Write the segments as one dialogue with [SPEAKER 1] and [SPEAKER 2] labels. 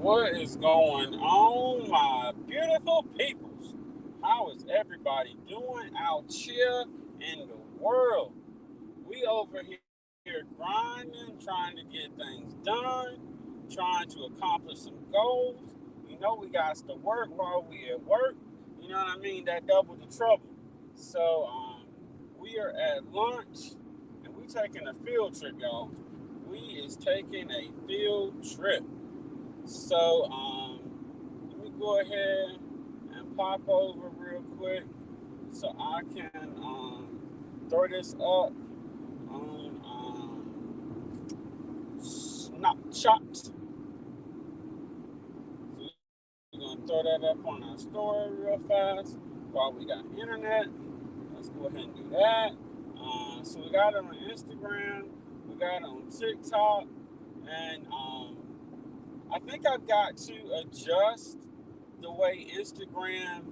[SPEAKER 1] What is going on, my beautiful peoples? How is everybody doing out here in the world? We over here grinding, trying to get things done, trying to accomplish some goals. You know, we got to work while we at work. You know what I mean? That double the trouble. So, we are at lunch, and we taking a field trip, y'all. We is taking a field trip. So, let me go ahead and pop over real quick so I can throw this up on Snapchat. So we're gonna throw that up on our story real fast while we got internet. Let's go ahead and do that. So we got it on Instagram, we got it on TikTok, and I think I've got to adjust the way Instagram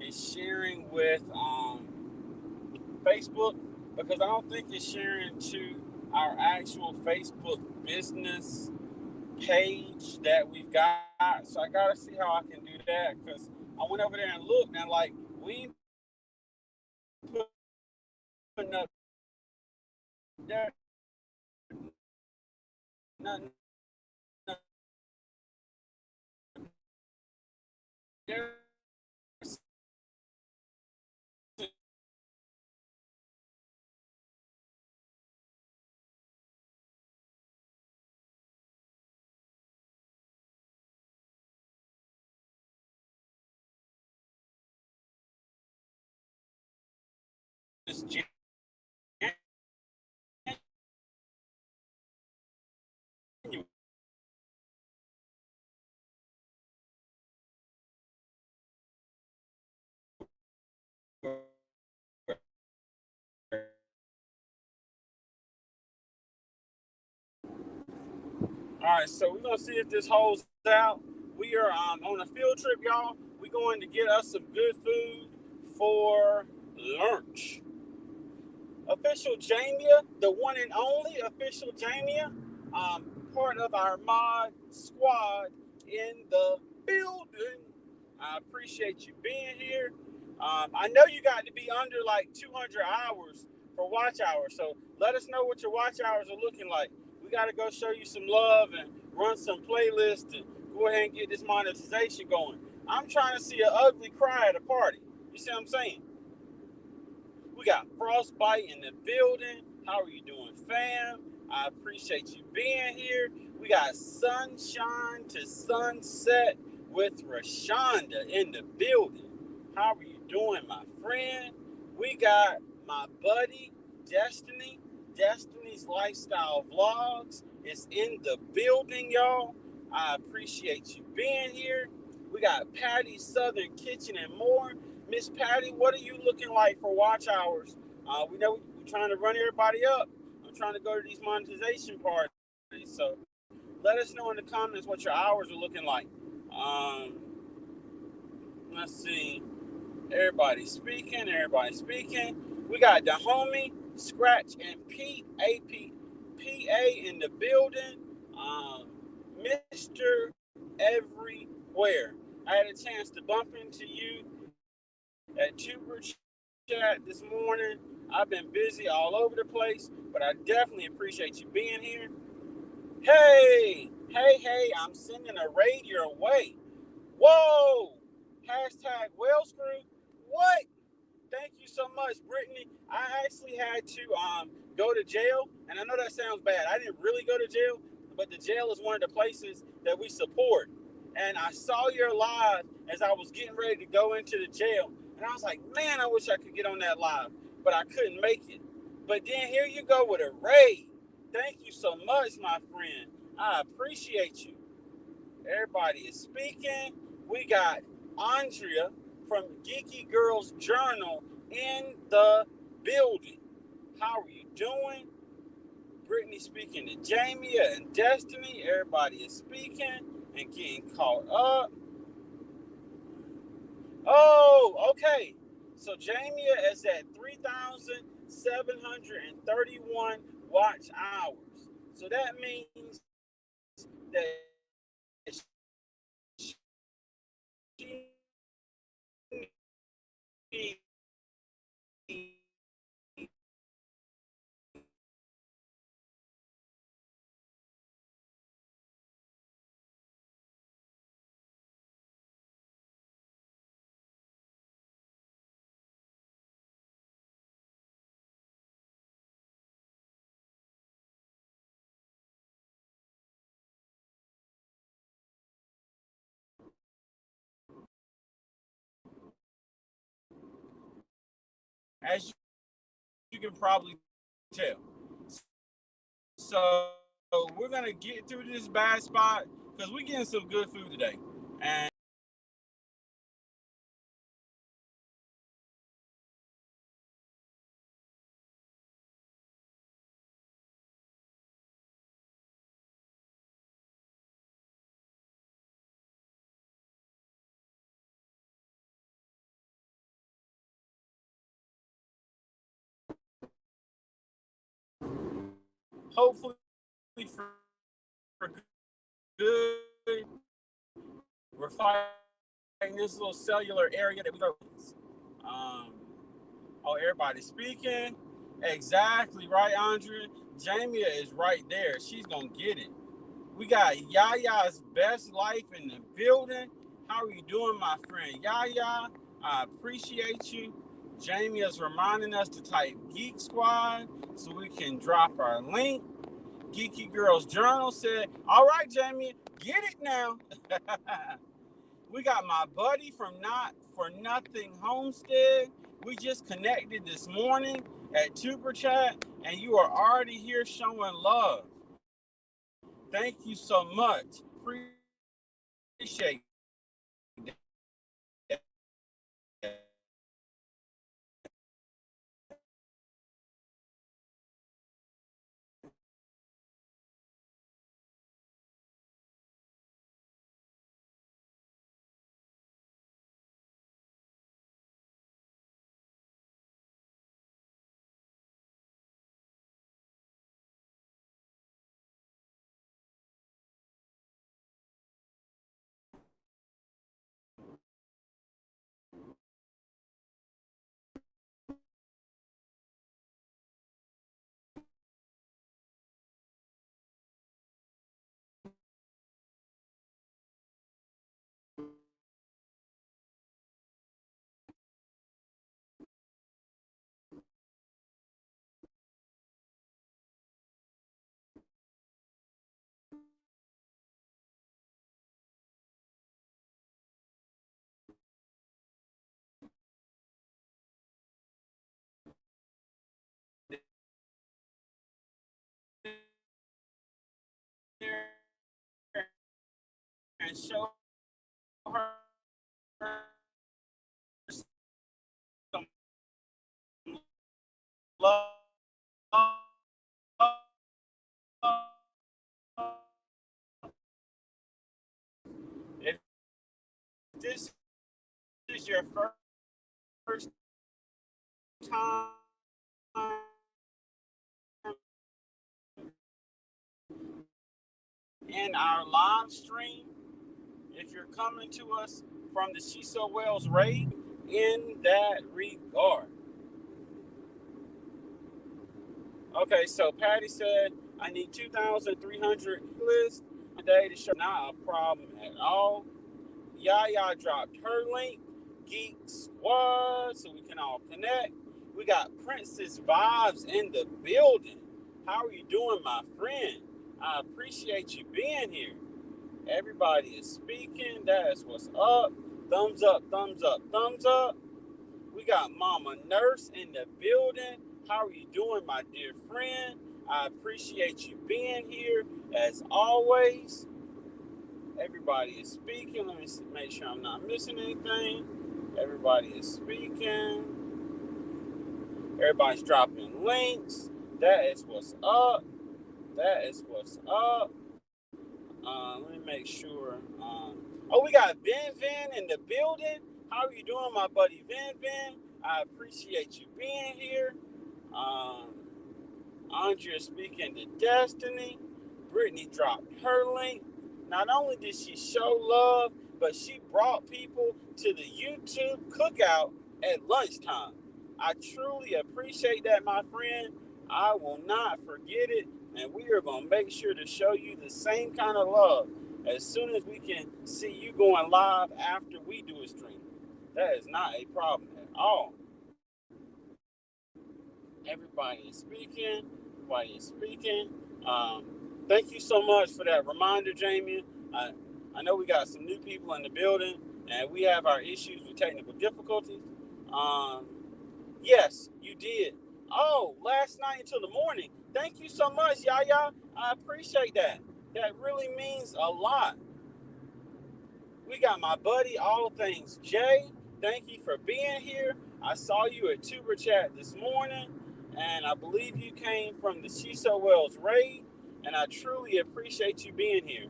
[SPEAKER 1] is sharing with Facebook, because I don't think it's sharing to our actual Facebook business page that we've got. So I gotta see how I can do that, because I went over there and looked, and like we ain't putting up there nothing there. All right, so we're gonna see if this holds out. We are on a field trip, y'all. We're going to get us some good food for lunch. Official Jamia, the one and only official Jamia, part of our mod squad in the building. I appreciate you being here. I know you got to be under like 200 hours for watch hours, so let us know what your watch hours are looking like. We got to go show you some love and run some playlists and go ahead and get this monetization going. I'm trying to see an ugly cry at a party. You see what I'm saying? We got Frostbite in the building. How are you doing, fam? I appreciate you being here. We got Sunshine to Sunset with Rashonda in the building. How are you doing, my friend? We got my buddy, Destiny. Destiny's Lifestyle Vlogs is in the building, y'all. I appreciate you being here. We got Patty's Southern Kitchen and more. Miss Patty, what are you looking like for watch hours? We know we're trying to run everybody up. I'm trying to go to these monetization parties. So let us know in the comments what your hours are looking like. Um, let's see. Everybody's speaking. Everybody's speaking. We got the homie, Scratch and Pete, APPA in the building. Mr. Everywhere. I had a chance to bump into you at Tuber Chat this morning. I've been busy all over the place, but I definitely appreciate you being here. Hey, I'm sending a raid your way. Whoa! Hashtag well screw. What? Thank you so much, Brittany. I actually had to go to jail, and I know that sounds bad. I didn't really go to jail, but the jail is one of the places that we support. And I saw your live as I was getting ready to go into the jail, and I was like, man, I wish I could get on that live, but I couldn't make it. But then here you go with a raid. Thank you so much, my friend. I appreciate you. Everybody is speaking. We got Andrea from Geeky Girls Journal in the building. How are you doing? Brittany speaking to Jamia and Destiny. Everybody is speaking and getting caught up. Oh, okay. So Jamia is at 3,731 watch hours. So that means that as you can probably tell. So we're gonna get through this bad spot because we're getting some good food today. And hopefully for good, we're fighting this little cellular area that we go. Oh, everybody's speaking. Exactly right, Andrea. Jamia is right there. She's gonna get it. We got Yaya's best life in the building. How are you doing, my friend Yaya? I appreciate you. Jamie is reminding us to type Geek Squad so we can drop our link. Geeky Girls Journal said, all right, Jamie, get it now. We got my buddy from Not For Nothing Homestead. We just connected this morning at Tuber Chat, and you are already here showing love. Thank you so much. Appreciate it. And show her some love. If this is your first time in our live stream, if you're coming to us from the She So Wells raid, in that regard. Okay, so Patty said, I need 2,300 lists a day to show. Not a problem at all. Yaya dropped her link, Geek Squad, so we can all connect. We got Princess Vibes in the building. How are you doing, my friend? I appreciate you being here. Everybody is speaking. That's what's up. Thumbs up, thumbs up, thumbs up. We got Mama Nurse in the building. How are you doing, my dear friend? I appreciate you being here as always. Everybody is speaking. Let me make sure I'm not missing anything. Everybody is speaking. Everybody's dropping links. That is what's up. That is what's up. Let me make sure. Oh, we got Vin in the building. How are you doing, my buddy Vin? I appreciate you being here. Andrea speaking to Destiny. Brittany dropped her link. Not only did she show love, but she brought people to the YouTube cookout at lunchtime. I truly appreciate that, my friend. I will not forget it, and we are going to make sure to show you the same kind of love as soon as we can see you going live after we do a stream. That is not a problem at all. Everybody is speaking. Everybody is speaking. Thank you so much for that reminder, Jamie. I know we got some new people in the building, and we have our issues with technical difficulties. Yes, you did. Oh, last night until the morning. Thank you so much, Yaya. I appreciate that. That really means a lot. We got my buddy, All Things Jay. Thank you for being here. I saw you at Tuber Chat this morning, and I believe you came from the Shiso Wells raid, and I truly appreciate you being here.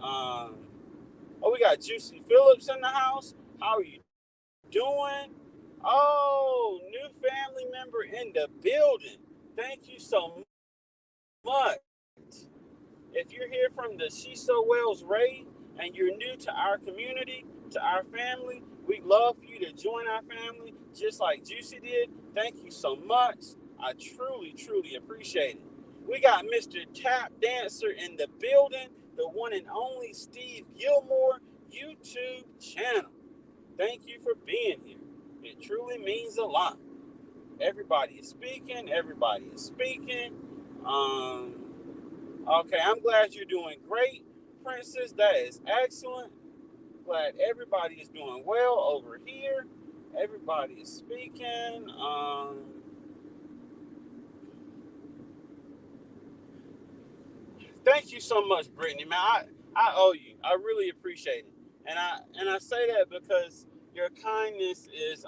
[SPEAKER 1] Oh, we got Juicy Phillips in the house. How are you doing? Oh, new family member in the building. Thank you so much. If you're here from the Shiso Wells raid and you're new to our community, to our family, we'd love for you to join our family just like Juicy did. Thank you so much. I truly, truly appreciate it. We got Mr. Tap Dancer in the building, the one and only Steve Gilmore YouTube channel. Thank you for being here. It truly means a lot. Everybody is speaking. Everybody is speaking. Okay, I'm glad you're doing great, Princess. That is excellent. Glad everybody is doing well over here. Everybody is speaking. Thank you so much, Brittany. Man, I owe you. I really appreciate it. And I say that because your kindness is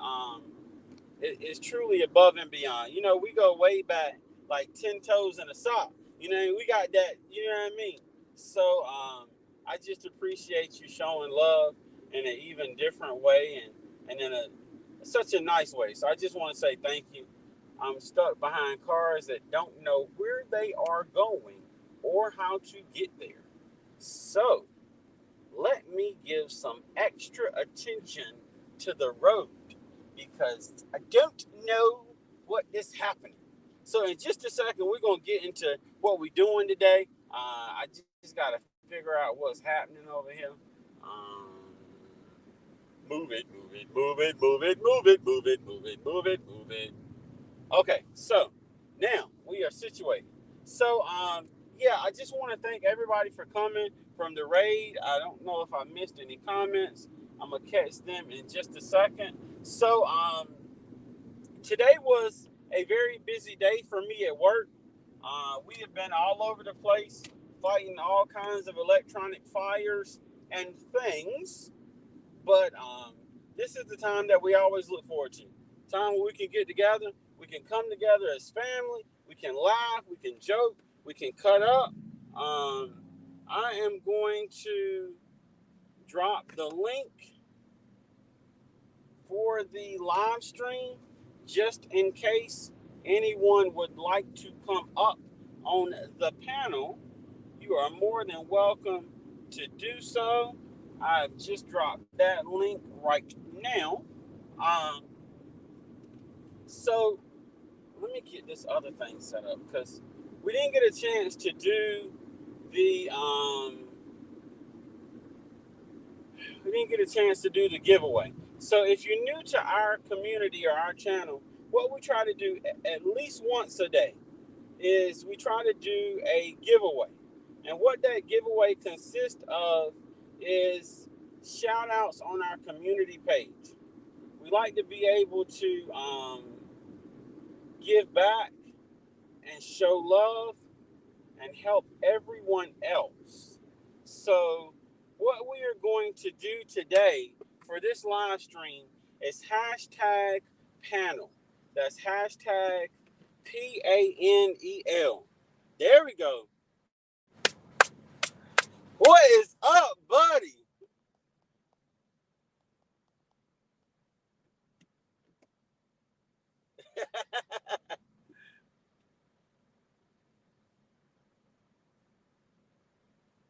[SPEAKER 1] truly above and beyond. You know, we go way back, like 10 toes in a sock. You know, we got that, you know what I mean? So I just appreciate you showing love in an even different way and in such a nice way. So I just want to say thank you. I'm stuck behind cars that don't know where they are going or how to get there. So let me give some extra attention to the road because I don't know what is happening. So in just a second, we're going to get into what we're doing today. I just got to figure out what's happening over here. Move it, move it, move it, move it, move it, move it, move it, move it, move it. Okay, so now we are situated. So, yeah, I just want to thank everybody for coming from the raid. I don't know if I missed any comments. I'm going to catch them in just a second. So, today was a very busy day for me at work. We have been all over the place fighting all kinds of electronic fires and things. But this is the time that we always look forward to. Time where we can get together. We can come together as family. We can laugh. We can joke. We can cut up. I am going to drop the link for the live stream just in case anyone would like to come up on the panel. You are more than welcome to do so. I've just dropped that link right now. So let me get this other thing set up because we didn't get a chance to do the giveaway. So if you're new to our community or our channel, what we try to do at least once a day is we try to do a giveaway. And what that giveaway consists of is shout outs on our community page. We like to be able to give back and show love and help everyone else. So what we are going to do today for this live stream is hashtag panel. That's hashtag PANEL. There we go. What is up, buddy?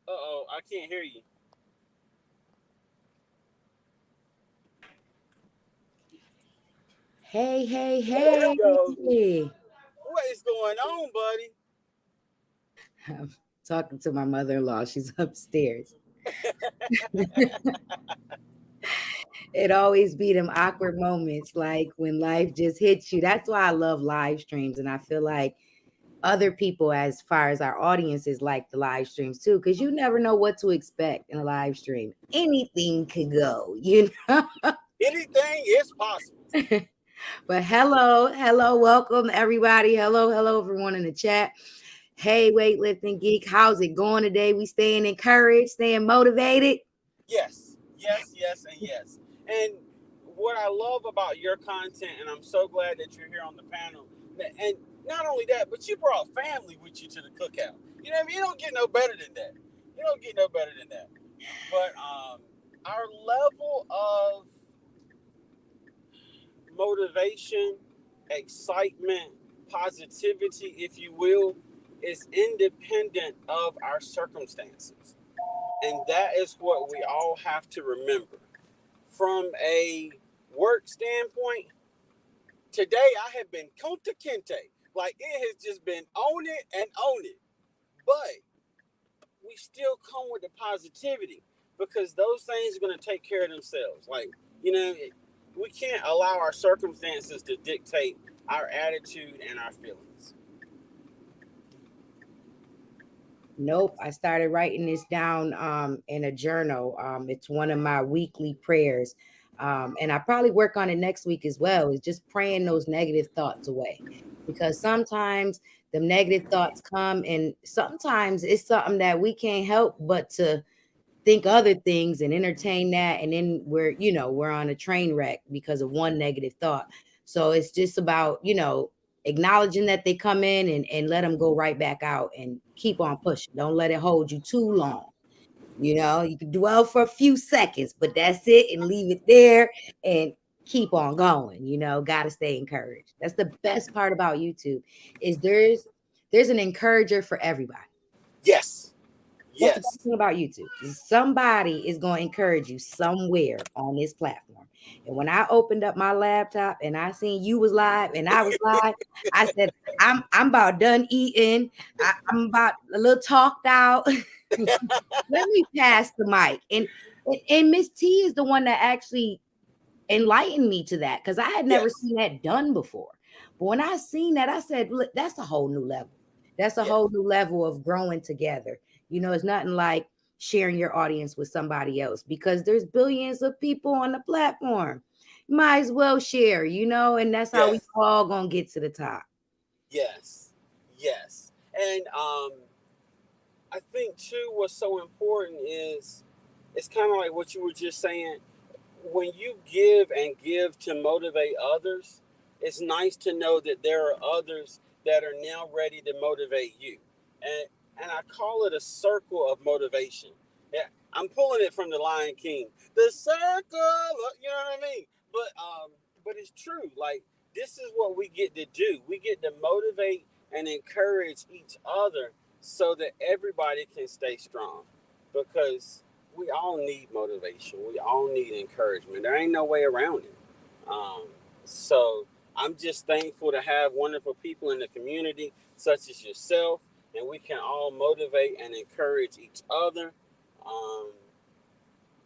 [SPEAKER 1] Uh-oh, I can't hear you.
[SPEAKER 2] Hey.
[SPEAKER 1] There we go. What is going on, buddy?
[SPEAKER 2] I'm talking to my mother-in-law. She's upstairs. It always be them awkward moments, like when life just hits you. That's why I love live streams. And I feel like other people, as far as our audiences, like the live streams too, because you never know what to expect in a live stream. Anything could go, you know?
[SPEAKER 1] Anything is possible.
[SPEAKER 2] But hello, welcome everybody. Hello, everyone in the chat. Hey, weightlifting geek, how's it going today? We staying encouraged, staying motivated.
[SPEAKER 1] Yes, yes, yes, and yes. And what I love about your content, and I'm so glad that you're here on the panel, and not only that, but you brought family with you to the cookout. You know what I mean? You don't get no better than that. You don't get no better than that. But our level of motivation, excitement, positivity, if you will, is independent of our circumstances. And that is what we all have to remember. From a work standpoint, today I have been Kunta Kinte. Like it has just been own it and own it. But we still come with the positivity because those things are going to take care of themselves. Like, you know, we can't allow our circumstances to dictate our attitude and our feelings.
[SPEAKER 2] Nope, I started writing this down in a journal. It's one of my weekly prayers. And I probably work on it next week as well. Is just praying those negative thoughts away. Because sometimes the negative thoughts come and sometimes it's something that we can't help but to think other things and entertain that, and then we're on a train wreck because of one negative thought. So it's just about acknowledging that they come in and let them go right back out and keep on pushing. Don't let it hold you too long. You can dwell for a few seconds, but that's it, and leave it there and keep on going. Got to stay encouraged. That's the best part about YouTube, is there's an encourager for everybody.
[SPEAKER 1] Yes.
[SPEAKER 2] That's the best
[SPEAKER 1] Yes.
[SPEAKER 2] thing about YouTube. Somebody is going to encourage you somewhere on this platform. And when I opened up my laptop and I seen you was live and I was live, I said, I'm about done eating. I'm about a little talked out. Let me pass the mic. And Miss T is the one that actually enlightened me to that, because I had never
[SPEAKER 1] Yes.
[SPEAKER 2] seen that done before. But when I seen that, I said, look, that's a whole new level. That's a
[SPEAKER 1] Yes.
[SPEAKER 2] whole new level of growing together. It's nothing like sharing your audience with somebody else, because there's billions of people on the platform. You might as well share, and that's how we
[SPEAKER 1] Yes.
[SPEAKER 2] all gonna get to the top.
[SPEAKER 1] Yes. Yes. And I think too what's so important is it's kind of like what you were just saying. When you give and give to motivate others, it's nice to know that there are others that are now ready to motivate you. And I call it a circle of motivation. Yeah, I'm pulling it from the Lion King. The circle, you know what I mean? But it's true. Like this is what we get to do. We get to motivate and encourage each other so that everybody can stay strong. Because we all need motivation. We all need encouragement. There ain't no way around it. So I'm just thankful to have wonderful people in the community, such as yourself, and we can all motivate and encourage each other. Um,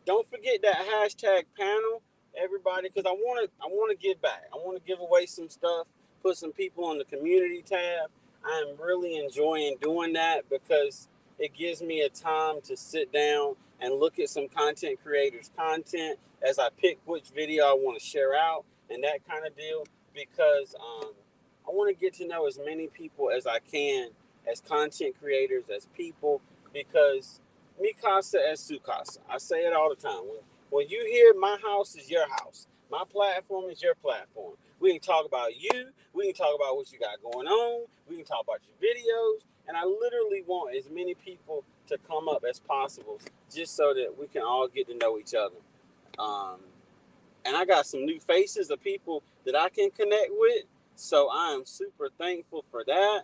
[SPEAKER 1] don't forget that hashtag panel, everybody, because I want to give back. I want to give away some stuff, put some people on the community tab. I am really enjoying doing that because it gives me a time to sit down and look at some content creators' content as I pick which video I want to share out and that kind of deal. Because I want to get to know as many people as I can, as content creators, as people, because mi casa es su casa. I say it all the time. When you hear my house is your house, my platform is your platform. We can talk about you. We can talk about what you got going on. We can talk about your videos. And I literally want as many people to come up as possible just so that we can all get to know each other. Um, and I got some new faces of people that I can connect with. So I am super thankful for that.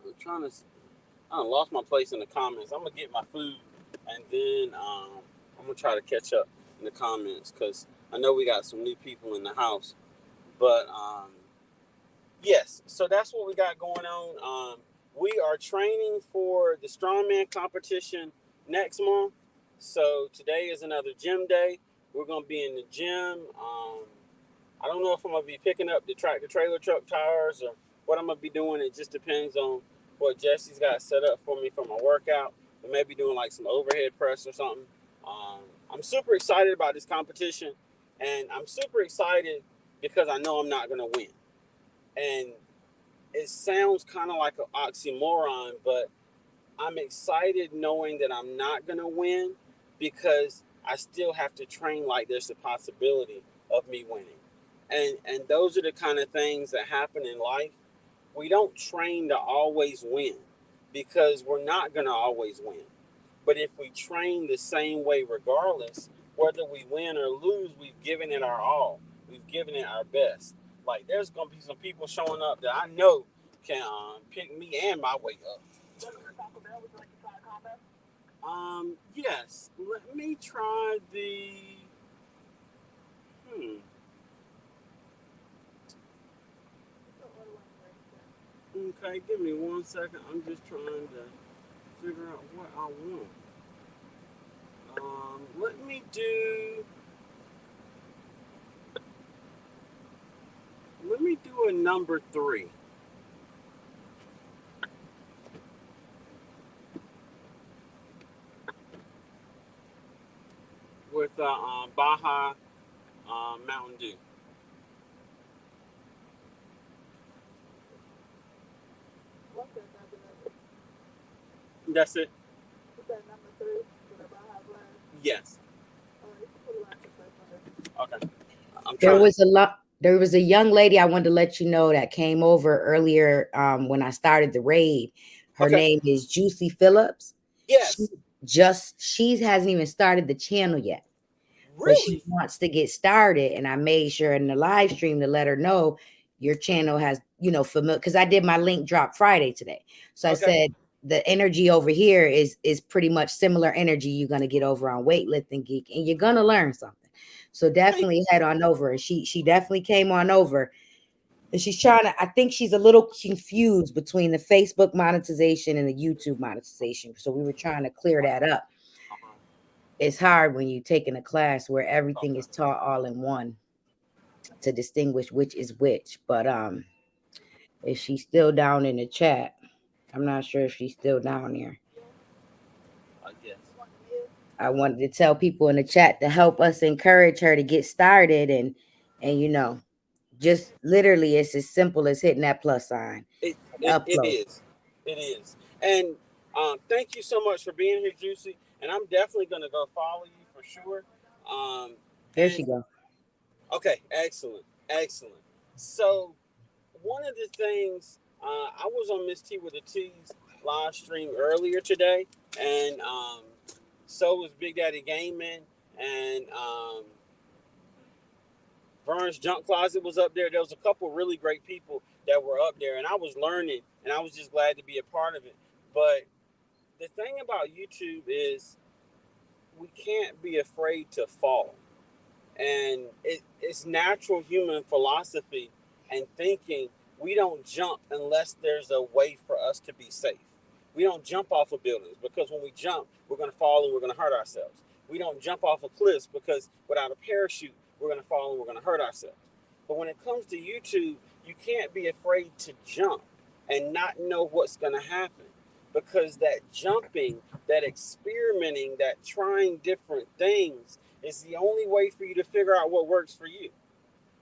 [SPEAKER 1] I'm trying to I lost my place in the comments. I'm gonna get my food, and then I'm gonna try to catch up in the comments because I know we got some new people in the house. But yes, so that's what we got going on. We are training for the strongman competition next month. So today is another gym day. We're gonna be in the gym. I don't know if I'm gonna be picking up the tractor trailer truck tires or what I'm gonna be doing. It just depends on what Jesse's got set up for me for my workout. We may be doing like some overhead press or something. I'm super excited about this competition. And I'm super excited because I know I'm not going to win. And it sounds kind of like an oxymoron, but I'm excited knowing that I'm not going to win because I still have to train like there's a possibility of me winning. And those are the kind of things that happen in life. We don't train to always win because we're not going to always win. But if we train the same way regardless, whether we win or lose, we've given it our all. We've given it our best. Like there's going to be some people showing up that I know can pick me and my weight up. Yes. Let me try the. Hmm. Okay, give me 1 second. I'm just trying to figure out what I want. Let me do. Let me do a number 3 with Baja Mountain Dew. That's it. Yes. Okay. I'm
[SPEAKER 2] There
[SPEAKER 1] trying.
[SPEAKER 2] was a lot. There was a young lady I wanted to let you know that came over earlier when I started the raid. Her
[SPEAKER 1] Okay.
[SPEAKER 2] name is Juicy Phillips. She
[SPEAKER 1] Yes.
[SPEAKER 2] she hasn't even started the channel yet, but she
[SPEAKER 1] Really?
[SPEAKER 2] wants to get started. And I made sure in the live stream to let her know your channel has, familiar, because I did my link drop Friday today. So I
[SPEAKER 1] Okay.
[SPEAKER 2] said the energy over here is pretty much similar energy you're gonna get over on Weightlifting Geek, and you're gonna learn something. So
[SPEAKER 1] Thank
[SPEAKER 2] definitely head on over. And she definitely came on over. And she's trying to, I think she's a little confused between the Facebook monetization and the YouTube monetization. So we were trying to clear that up.
[SPEAKER 1] uh-huh.
[SPEAKER 2] It's hard when you're taking a class where everything is
[SPEAKER 1] Okay.
[SPEAKER 2] taught all in one to distinguish which is which. But is she still down in the chat? I'm not sure if she's still down there.
[SPEAKER 1] Yes.
[SPEAKER 2] I wanted to tell people in the chat to help us encourage her to get started and just literally it's as simple as hitting that plus sign
[SPEAKER 1] It,
[SPEAKER 2] and
[SPEAKER 1] it
[SPEAKER 2] upload.
[SPEAKER 1] is. It is. And thank you so much for being here, Juicy. And I'm definitely gonna go follow you for sure.
[SPEAKER 2] There she
[SPEAKER 1] And
[SPEAKER 2] go.
[SPEAKER 1] okay, excellent, excellent. So one of the things I was on Miss T with the T's live stream earlier today, and so was Big Daddy Gaming, and Vern's Junk Closet was up there. There was a couple really great people that were up there, and I was learning, and I was just glad to be a part of it. But the thing about YouTube is we can't be afraid to fall, and it's natural human philosophy and thinking. We don't jump unless there's a way for us to be safe. We don't jump off of buildings because when we jump, we're going to fall and we're going to hurt ourselves. We don't jump off of cliffs because without a parachute, we're going to fall and we're going to hurt ourselves. But when it comes to YouTube, you can't be afraid to jump and not know what's going to happen because that jumping, that experimenting, that trying different things is the only way for you to figure out what works for you.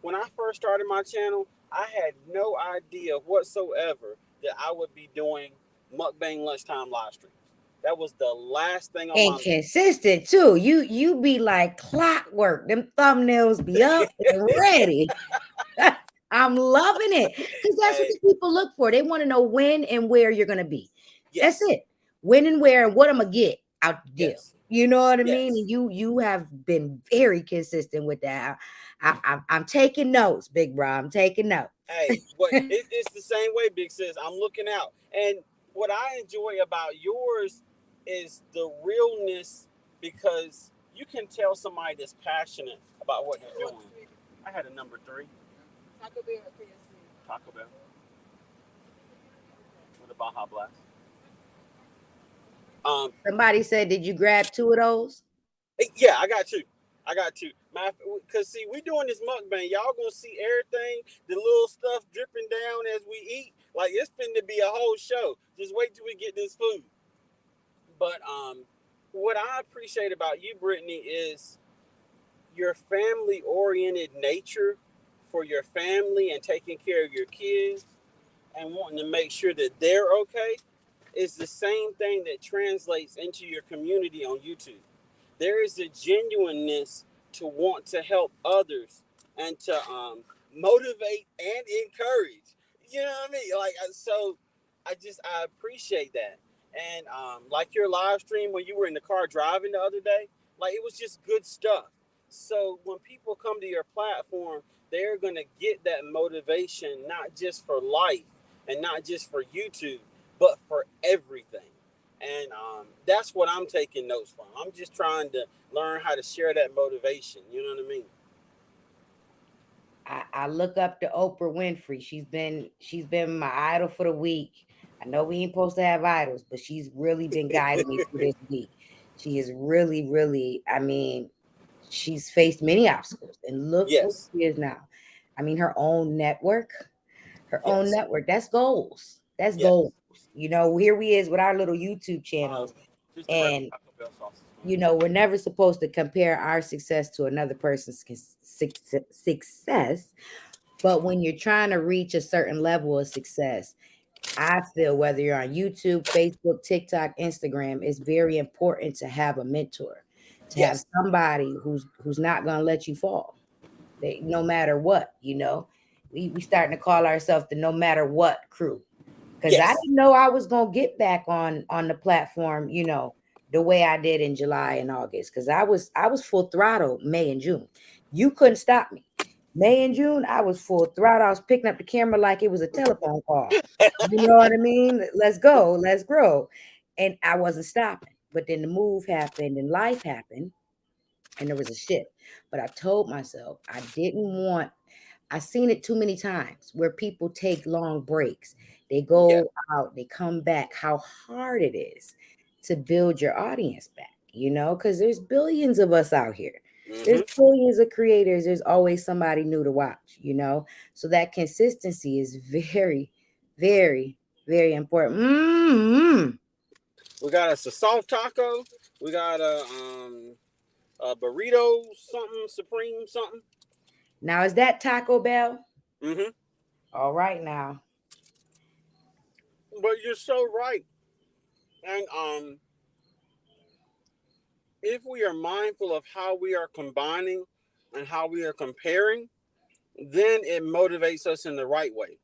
[SPEAKER 1] When I first started my channel, I had no idea whatsoever that I would be doing mukbang lunchtime live streams. That was the last thing on
[SPEAKER 2] And
[SPEAKER 1] my
[SPEAKER 2] consistent too. You be like clockwork. Them thumbnails be up and ready. I'm loving it because that's what
[SPEAKER 1] hey,
[SPEAKER 2] the people look for. They want to know when and where you're gonna be. That's
[SPEAKER 1] yes,
[SPEAKER 2] it. When and where and what I'm gonna get out the deal.
[SPEAKER 1] yes,
[SPEAKER 2] You know what I mean?
[SPEAKER 1] yes.
[SPEAKER 2] And you have been very consistent with that. I'm taking notes, big bro. I'm taking notes.
[SPEAKER 1] Hey, it's the same way, Big Sis. I'm looking out, and what I enjoy about yours is the realness because you can tell somebody that's passionate about what they're doing. I had a number 3, Taco Bell with a Baja Blast. Um,
[SPEAKER 2] Somebody said, "Did you grab two of those?"
[SPEAKER 1] yeah, I got 2. I got 2. Cause see, we doing this mukbang. Y'all gonna see everything, the little stuff dripping down as we eat. Like it's finna be a whole show. Just wait till we get this food. But what I appreciate about you, Brittany, is your family oriented nature for your family and taking care of your kids and wanting to make sure that they're okay is the same thing that translates into your community on YouTube. There is a genuineness to want to help others and to motivate and encourage. You know what I mean? Like, so I appreciate that. And like your live stream when you were in the car driving the other day, like it was just good stuff. So when people come to your platform, they're going to get that motivation, not just for life and not just for YouTube, but for everything. And that's what I'm taking notes from. I'm just trying to learn how to share that motivation. You know what I mean?
[SPEAKER 2] I look up to Oprah Winfrey. She's been my idol for the week. I know we ain't supposed to have idols, but she's really been guiding me through this week. She is really, really, I mean, she's faced many obstacles and look what
[SPEAKER 1] Yes.
[SPEAKER 2] she is now. I mean, her own network,
[SPEAKER 1] Yes.
[SPEAKER 2] that's goals. That's
[SPEAKER 1] Yes.
[SPEAKER 2] goals. You know, here we is with our little YouTube channels.
[SPEAKER 1] Just the regular
[SPEAKER 2] And
[SPEAKER 1] Taco Bell sauce.
[SPEAKER 2] you know, we're never supposed to compare our success to another person's success. But when you're trying to reach a certain level of success, I feel whether you're on YouTube, Facebook, TikTok, Instagram, it's very important to have a mentor, to have
[SPEAKER 1] Yes.
[SPEAKER 2] somebody who's not going to let you fall. No matter what, you know, we starting to call ourselves the no matter what crew. Because I
[SPEAKER 1] Yes.
[SPEAKER 2] didn't know I was gonna get back on the platform, you know, the way I did in July and August. Because I was full throttle May and June. You couldn't stop me. May and June, I was full throttle. I was picking up the camera like it was a telephone call. You know what I mean? Let's go, let's grow. And I wasn't stopping. But then the move happened and life happened, and there was a shift. But I told myself I didn't want I've seen it too many times where people take long breaks. They
[SPEAKER 1] Yeah.
[SPEAKER 2] go out, they come back. How hard it is to build your audience back, you know, because there's billions of us out here. There's
[SPEAKER 1] Mm-hmm.
[SPEAKER 2] billions of creators. There's always somebody new to watch, you know. So that consistency is very, very, very important.
[SPEAKER 1] We got us a soft taco. We got a burrito, something supreme, something.
[SPEAKER 2] Now, is that Taco Bell?
[SPEAKER 1] Mm-hmm.
[SPEAKER 2] All right, now.
[SPEAKER 1] But you're so right. And if we are mindful of how we are combining and how we are comparing, then it motivates us in the right way.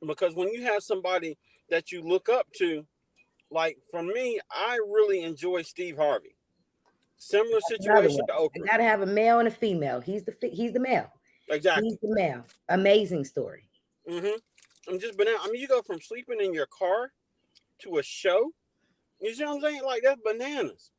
[SPEAKER 1] Because when you have somebody that you look up to, like for me, I really enjoy Steve Harvey. Similar
[SPEAKER 2] Another
[SPEAKER 1] situation
[SPEAKER 2] one.
[SPEAKER 1] to
[SPEAKER 2] I
[SPEAKER 1] Oprah.
[SPEAKER 2] gotta have a male and a female. He's the male. He's
[SPEAKER 1] Exactly.
[SPEAKER 2] the male. Amazing story.
[SPEAKER 1] Mm-hmm. I'm just banana. I mean, you go from sleeping in your car to a show. You see what I'm saying? Like that's bananas.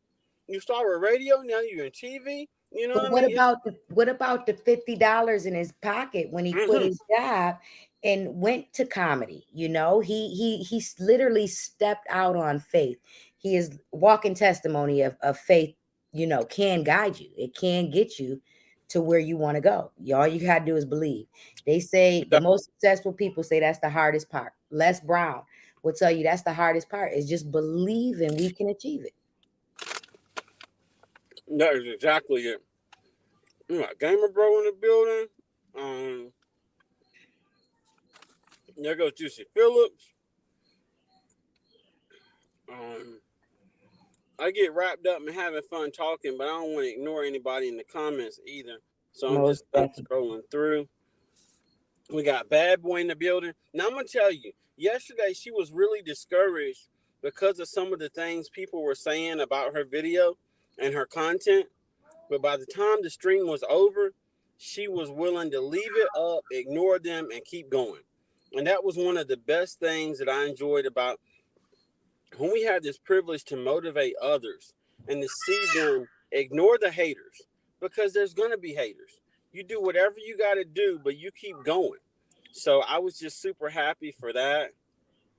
[SPEAKER 1] You start with radio, now you're in TV. You know
[SPEAKER 2] But
[SPEAKER 1] what I mean? It's
[SPEAKER 2] what about the $50 in his pocket when he quit
[SPEAKER 1] mm-hmm.
[SPEAKER 2] his job and went to comedy? You know, he literally stepped out on faith. He is walking testimony of faith, you know, can guide you. It can get you to where you want to go. All you gotta do is believe. They say the most successful people say that's the hardest part. Les Brown will tell you that's the hardest part is just believing we can achieve it.
[SPEAKER 1] That is exactly it. You got Gamer Bro in the building. Um, there goes Juicy Phillips. Um, I get wrapped up and having fun talking, but I don't want to ignore anybody in the comments either. So I'm
[SPEAKER 2] Most
[SPEAKER 1] just kind of
[SPEAKER 2] definitely.
[SPEAKER 1] scrolling through. We got Bad Boy in the building. Now I'm gonna tell you, yesterday she was really discouraged because of some of the things people were saying about her video and her content. But by the time the stream was over, she was willing to leave it up, ignore them, and keep going. And that was one of the best things that I enjoyed about when we had this privilege to motivate others and to see them ignore the haters, because there's going to be haters. You do whatever you got to do, but you keep going. So I was just super happy for that.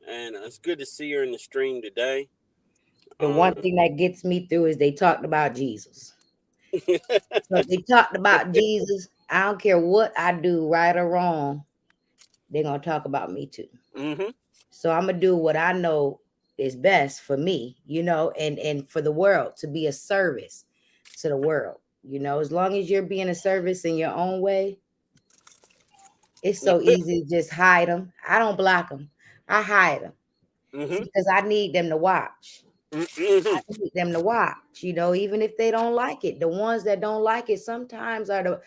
[SPEAKER 1] And it's good to see her in the stream today.
[SPEAKER 2] The one thing that gets me through is they talked about Jesus. So they talked about Jesus. I don't care what I do, right or wrong, they're gonna talk about me too.
[SPEAKER 1] Mm-hmm.
[SPEAKER 2] So I'm gonna do what I know is best for me, you know, and for the world, to be a service to the world. You know, as long as you're being a service in your own way, it's so easy to just hide them. I don't block them. I hide them because I need them to watch. I need them to watch, you know, even if they don't like it. The ones that don't like it sometimes are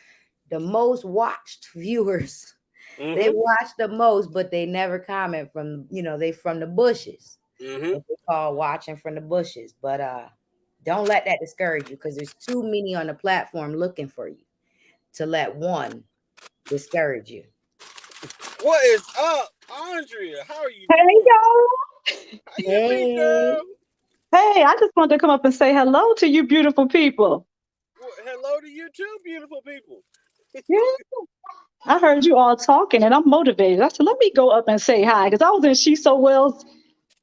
[SPEAKER 2] the most watched viewers. They watch the most, but they never comment from, you know, they from the bushes. What they call watching from the bushes. But don't let that discourage you because there's too many on the platform looking for you to let one discourage you.
[SPEAKER 1] What is up, Andrea? How are you
[SPEAKER 3] Hey,
[SPEAKER 1] doing?
[SPEAKER 3] y'all.
[SPEAKER 1] How you be, girl?
[SPEAKER 3] Hey, I just wanted to come up and say hello to you beautiful people.
[SPEAKER 1] Well, hello to you too, beautiful people.
[SPEAKER 3] Yeah, I heard you all talking and I'm motivated. I said, let me go up and say hi because I was in She So Well's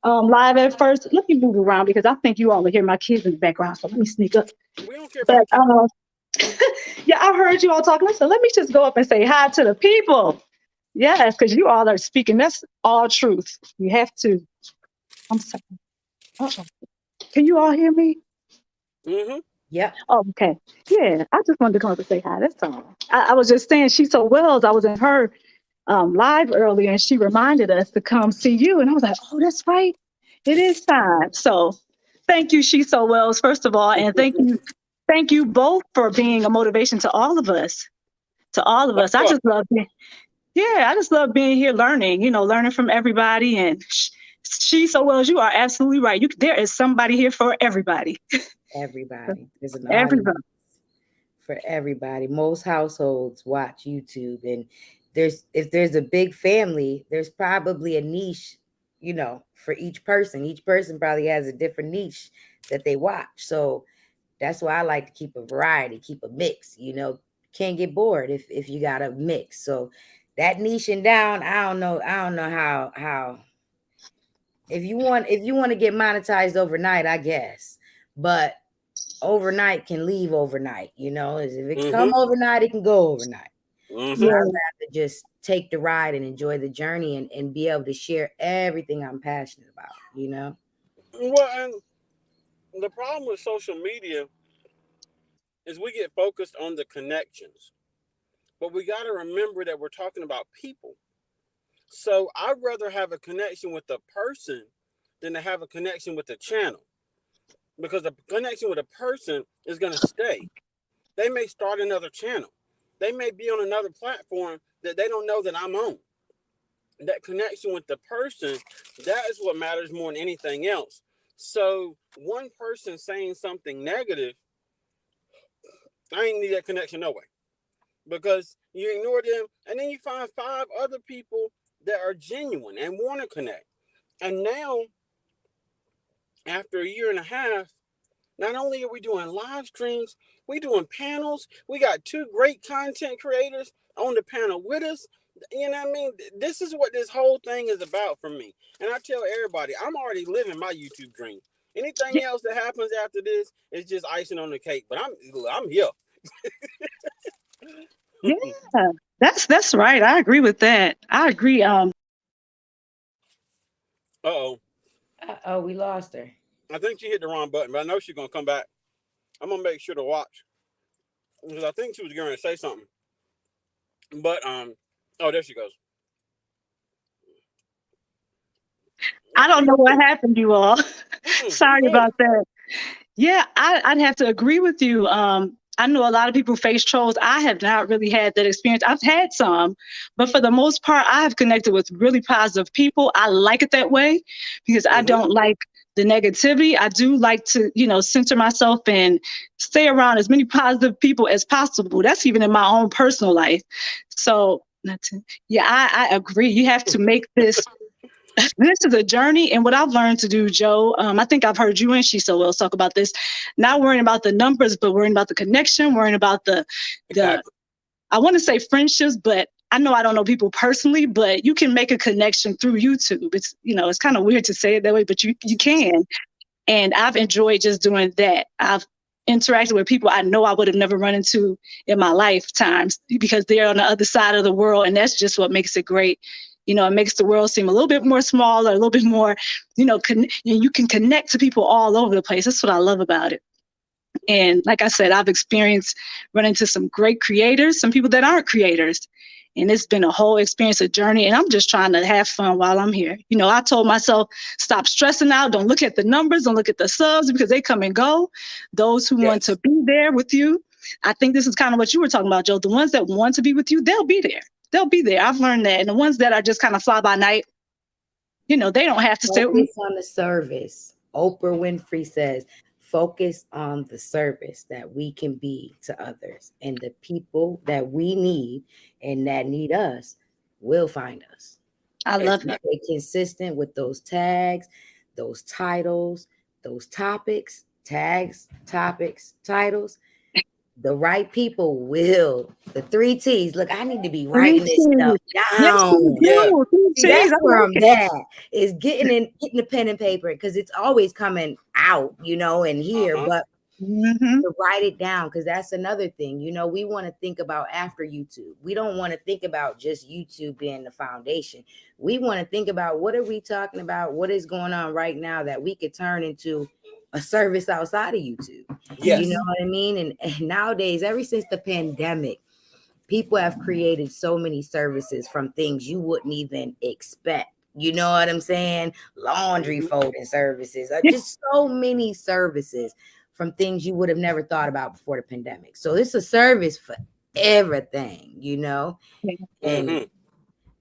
[SPEAKER 3] live at first. Let me move around because I think you all will hear my kids in the background. So let me sneak up.
[SPEAKER 1] We don't care about
[SPEAKER 3] But
[SPEAKER 1] the kids.
[SPEAKER 3] yeah, I heard you all talking. I said, let me just go up and say hi to the people. Yes, because you all are speaking. That's all truth. You have to. I'm sorry. Uh-oh. Can you all hear me?
[SPEAKER 2] Yep.
[SPEAKER 3] Oh, okay. Yeah, I just wanted to come up and say hi. That's all. I was just saying, She's So Wells. I was in her live earlier, and she reminded us to come see you, and I was like, oh, that's right. It is time. So, thank you, She's So Wells, first of all, and thank you both for being a motivation to all of us. To all of us, I
[SPEAKER 1] What?
[SPEAKER 3] just love being, yeah, I just love being here, learning. You know, learning from everybody, and She's So Wells. You are absolutely right. There is somebody here for everybody.
[SPEAKER 2] Everybody. There's an audience
[SPEAKER 3] Everybody.
[SPEAKER 2] for everybody. Most households watch YouTube, and if there's a big family, there's probably a niche, you know, for each person. Each person probably has a different niche that they watch. So that's why I like to keep a variety, keep a mix, you know. Can't get bored if you got a mix. So that niching down, I don't know how if you want to get monetized overnight, I guess. But overnight can leave overnight, you know. If it can come overnight, it can go overnight. So I'd
[SPEAKER 3] Yeah.
[SPEAKER 2] rather just take the ride and enjoy the journey and be able to share everything I'm passionate about, you know.
[SPEAKER 1] Well, and the problem with social media is we get focused on the connections, but we got to remember that we're talking about people. So I'd rather have a connection with a person than to have a connection with the channel, because the connection with a person is going to stay. They may start another channel. They may be on another platform that they don't know that I'm on. That connection with the person, that is what matters more than anything else. So one person saying something negative, I ain't need that connection no way. Because you ignore them, and then you find 5 other people that are genuine and want to connect. And now, after a year and a half, not only are we doing live streams, we doing panels. We got 2 great content creators on the panel with us. You know what I mean? This is what this whole thing is about for me. And I tell everybody, I'm already living my YouTube dream. Anything else that happens after this is just icing on the cake. But I'm here.
[SPEAKER 3] Yeah, that's right. I agree with that. I agree.
[SPEAKER 1] Uh-oh.
[SPEAKER 2] Oh, we lost her.
[SPEAKER 1] I think she hit the wrong button, but I know she's going to come back. I'm going to make sure to watch, because I think she was going to say something. But, oh, there she goes.
[SPEAKER 3] I don't
[SPEAKER 1] You
[SPEAKER 3] know what
[SPEAKER 1] good.
[SPEAKER 3] happened, you all.
[SPEAKER 1] You
[SPEAKER 3] Sorry
[SPEAKER 1] good.
[SPEAKER 3] about that. Yeah, I'd have to agree with you. I know a lot of people face trolls. I have not really had that experience. I've had some, but for the most part, I have connected with really positive people. I like it that way because I don't like the negativity. I do like to, center myself and stay around as many positive people as possible. That's even in my own personal life. So, yeah, I agree. You have to make this is a journey. And what I've learned to do, Joe, I think I've heard you and She So Well talk about this, not worrying about the numbers, but worrying about the connection, worrying about the
[SPEAKER 1] Exactly.
[SPEAKER 3] I want to say friendships, but I know I don't know people personally, but you can make a connection through YouTube. It's kind of weird to say it that way, but you can. And I've enjoyed just doing that. I've interacted with people I know I would have never run into in my lifetimes because they're on the other side of the world. And that's just what makes it great. It makes the world seem a little bit more smaller, a little bit more, you can connect to people all over the place. That's what I love about it. And like I said, I've experienced running into some great creators, some people that aren't creators. And it's been a whole experience, a journey. And I'm just trying to have fun while I'm here. You know, I told myself, stop stressing out. Don't look at the numbers. Don't look at the subs because they come and go. Those who want to be there with you. I think this is kind of what you were talking about, Joe. The ones that want to be with you, they'll be there. They'll be there. I've learned that. And the ones that are just kind of fly by night, you know, they don't have to stay with me.
[SPEAKER 2] Focus on the service. Oprah Winfrey says, focus on the service that we can be to others, and the people that we need and that need us will find us.
[SPEAKER 3] I love that.
[SPEAKER 2] Stay consistent with those tags, those titles, those topics, tags, topics, titles. The right people will. The 3 T's. Look, I need to be writing this stuff down. See, that's where I'm at. Is getting the pen and paper, because it's always coming out, you know, and here, but to write it down, because that's another thing. You know, we want to think about after YouTube. We don't want to think about just YouTube being the foundation. We want to think about, what are we talking about? What is going on right now that we could turn into a service outside of YouTube?
[SPEAKER 1] Yes.
[SPEAKER 2] You know what I mean? And nowadays, ever since the pandemic, people have created so many services from things you wouldn't even expect. You know what I'm saying? Laundry folding services, just so many services from things you would have never thought about before the pandemic. So it's a service for everything, you know? And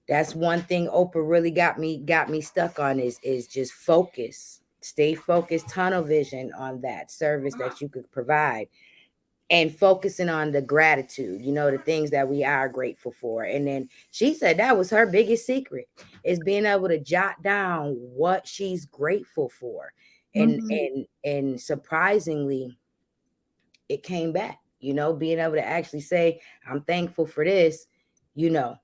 [SPEAKER 2] that's one thing Oprah really got me stuck on is just focus. Stay focused, tunnel vision on that service that you could provide, and focusing on the gratitude, you know, the things that we are grateful for. And then she said that was her biggest secret, is being able to jot down what she's grateful for. And surprisingly, it came back, you know, being able to actually say, I'm thankful for this, you know.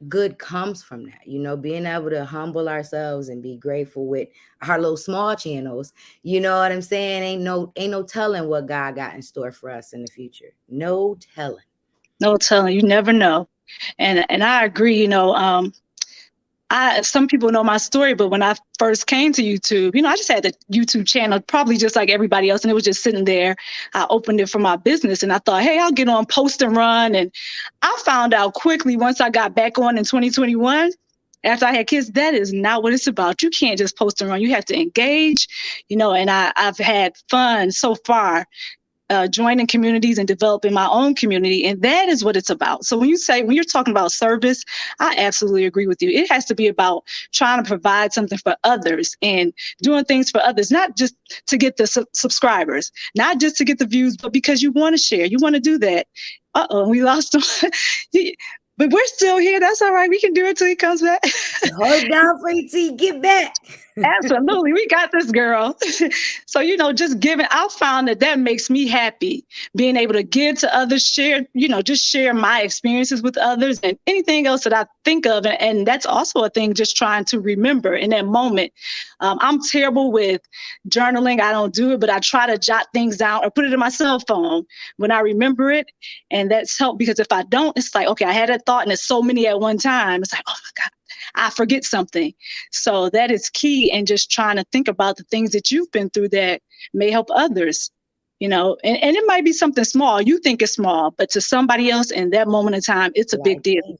[SPEAKER 2] Good comes from that, you know, being able to humble ourselves and be grateful with our little small channels. You know what I'm saying? Ain't no telling what God got in store for us in the future. No telling.
[SPEAKER 3] You never know. And I agree, you know, some people know my story, but when I first came to YouTube, you know, I just had the YouTube channel, probably just like everybody else, and it was just sitting there. I opened it for my business, and I thought, hey, I'll get on Post and Run. And I found out quickly, once I got back on in 2021, after I had kids, that is not what it's about. You can't just post and run. You have to engage, you know, and I've had fun so far. Joining communities and developing my own community. And that is what it's about. So when you're talking about service, I absolutely agree with you. It has to be about trying to provide something for others and doing things for others, not just to get the subscribers, not just to get the views, but because you want to share, you want to do that. We lost them. But we're still here. That's all right. We can do it till he comes back.
[SPEAKER 2] Hold down for you till you get back.
[SPEAKER 3] Absolutely. We got this, girl. So, you know, just giving, I found that makes me happy, being able to give to others, share, you know, just share my experiences with others and anything else that I think of. And that's also a thing, just trying to remember in that moment. I'm terrible with journaling. I don't do it, but I try to jot things down or put it in my cell phone when I remember it. And that's helped, because if I don't, it's like, okay, I had a thought and there's so many at one time. It's like, oh my God, I forget something. So that is key. And just trying to think about the things that you've been through that may help others, you know, and it might be something small. You think it's small, but to somebody else in that moment in time, it's a big deal.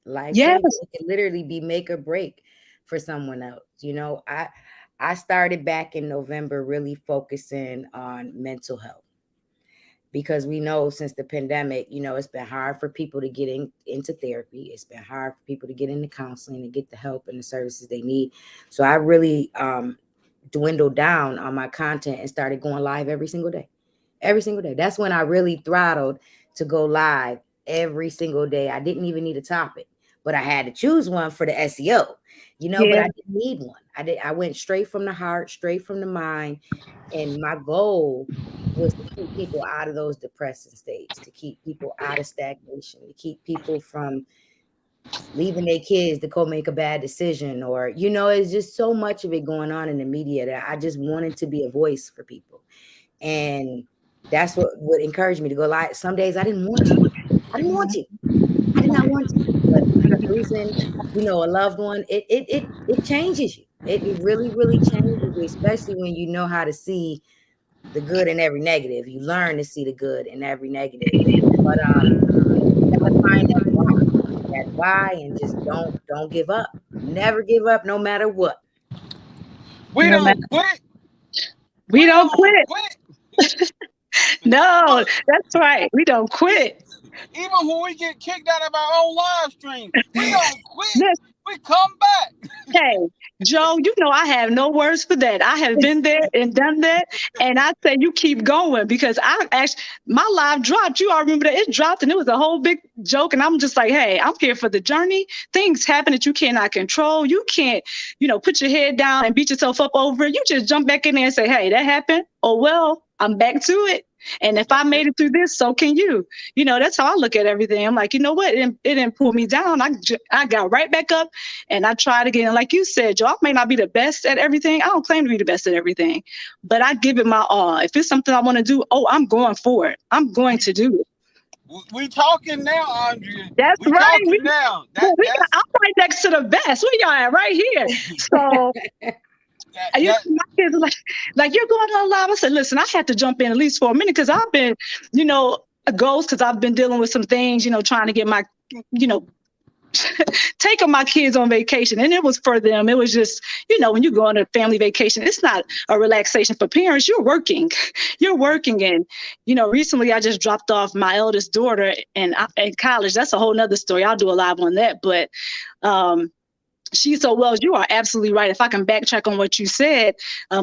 [SPEAKER 2] Yes. It can literally be make or break for someone else. You know, I started back in November really focusing on mental health, because we know since the pandemic, you know, it's been hard for people to get into therapy. It's been hard for people to get into counseling and get the help and the services they need. So I really dwindled down on my content and started going live every single day. That's when I really throttled to go live every single day. I didn't even need a topic, but I had to choose one for the SEO, you know, but I didn't need one. I went straight from the heart, straight from the mind. And my goal was to keep people out of those depressing states, to keep people out of stagnation, to keep people from leaving their kids to go make a bad decision, or, you know, it's just so much of it going on in the media that I just wanted to be a voice for people. And that's what encouraged me to go live. Some days I didn't want to. I did not want to. But for losing, you know, a loved one, it changes you. It really, really changes you, especially when you know how to see the good in every negative. You learn to see the good in every negative. But you gotta find that why, and just don't give up. Never give up, no matter what.
[SPEAKER 1] We
[SPEAKER 3] No
[SPEAKER 1] don't
[SPEAKER 3] matter,
[SPEAKER 1] quit.
[SPEAKER 3] we don't quit.
[SPEAKER 1] Quit.
[SPEAKER 3] No, that's right. We don't quit.
[SPEAKER 1] Even when we get kicked out of our own live stream, we don't quit.
[SPEAKER 3] Yes.
[SPEAKER 1] We come back.
[SPEAKER 3] Hey, Joe, you know I have no words for that. I have been there and done that. And I say you keep going, because I actually, my live dropped. You all remember that? It dropped and it was a whole big joke. And I'm just like, hey, I'm here for the journey. Things happen that you cannot control. You can't, put your head down and beat yourself up over it. You just jump back in there and say, hey, that happened. Oh, well, I'm back to it. And if I made it through this, so can you. That's how I look at everything. I'm like, you know what? It didn't pull me down. I got right back up and I tried again. And like you said, Joe, I may not be the best at everything. I don't claim to be the best at everything, but I give it my all. If it's something I want to do, I'm going for it. I'm going to do it.
[SPEAKER 1] We talking now, Andrea.
[SPEAKER 3] That's
[SPEAKER 1] we
[SPEAKER 3] right.
[SPEAKER 1] Talking now.
[SPEAKER 3] I'm right next to the best. Where y'all at? Right here. So my kids are like, you're going on live. I said, listen, I had to jump in at least for a minute, because I've been, a ghost, because I've been dealing with some things, trying to get my, taking my kids on vacation. And it was for them. It was just, when you go on a family vacation, it's not a relaxation for parents. You're working. And, recently I just dropped off my eldest daughter in college. That's a whole nother story. I'll do a live on that. But you are absolutely right. If I can backtrack on what you said,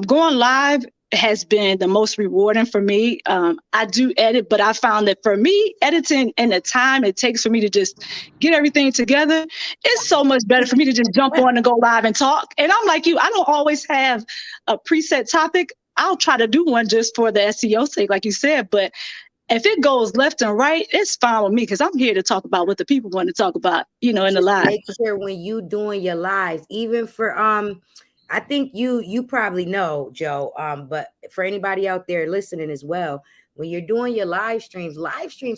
[SPEAKER 3] going live has been the most rewarding for me. I do edit, but I found that for me, editing and the time it takes for me to just get everything together, it's so much better for me to just jump on and go live and talk. And I'm like you, I don't always have a preset topic. I'll try to do one just for the SEO sake, like you said, but if it goes left and right, it's fine with me, because I'm here to talk about what the people want to talk about, in the live.
[SPEAKER 2] Make sure when you doing your lives, even for I think you probably know, Joe, but for anybody out there listening as well, when you're doing your live streams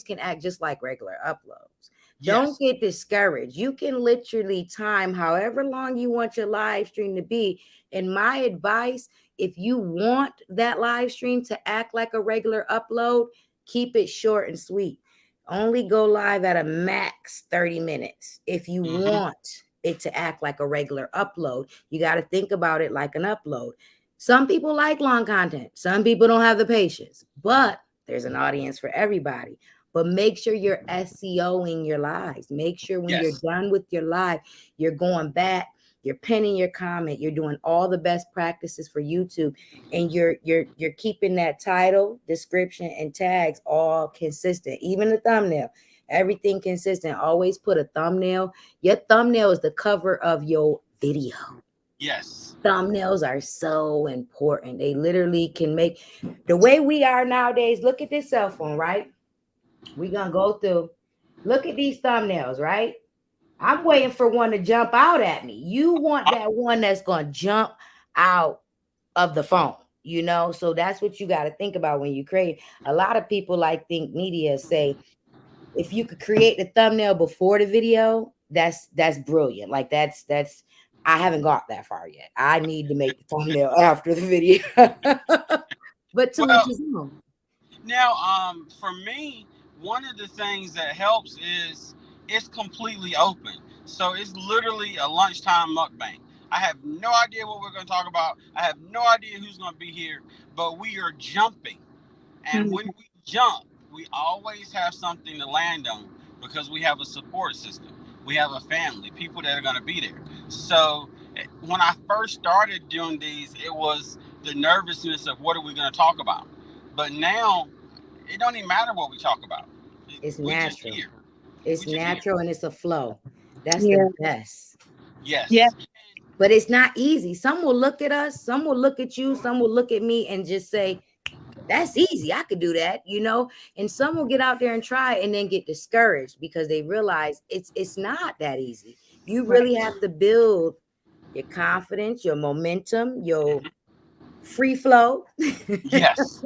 [SPEAKER 2] can act just like regular uploads. Yes. Don't get discouraged. You can literally time however long you want your live stream to be. And my advice, if you want that live stream to act like a regular upload, keep it short and sweet. Only go live at a max 30 minutes. If you want it to act like a regular upload, you got to think about it like an upload. Some people like long content. Some people don't have the patience, but there's an audience for everybody. But make sure you're SEOing your lives. Make sure when you're done with your live, you're going back, you're pinning your comment, you're doing all the best practices for YouTube, and you're keeping that title, description, and tags all consistent. Even the thumbnail, everything consistent. Always put a thumbnail. Your thumbnail is the cover of your video.
[SPEAKER 1] Yes.
[SPEAKER 2] Thumbnails are so important. They literally can make the way we are nowadays. Look at this cell phone, right? We're gonna go through. Look at these thumbnails, right? I'm waiting for one to jump out at me. You want that one that's going to jump out of the phone, So that's what you got to think about when you create. A lot of people like Think Media say, if you could create the thumbnail before the video, that's brilliant. Like that's I haven't got that far yet. I need to make the thumbnail after the video. But to each his own.
[SPEAKER 1] Now, for me, one of the things that helps is it's completely open. So it's literally a lunchtime mukbang. I have no idea what we're going to talk about. I have no idea who's going to be here, but we are jumping. And when we jump, we always have something to land on, because we have a support system. We have a family, people that are going to be there. So when I first started doing these, it was the nervousness of what are we going to talk about. But now it don't even matter what we talk about.
[SPEAKER 2] It's natural. It's natural and it's a flow. That's the best.
[SPEAKER 1] Yes.
[SPEAKER 3] Yeah.
[SPEAKER 2] But it's not easy. Some will look at us, some will look at you, some will look at me and just say, that's easy. I could do that, and some will get out there and try and then get discouraged because they realize it's not that easy. You really have to build your confidence, your momentum, your free flow.
[SPEAKER 1] Yes.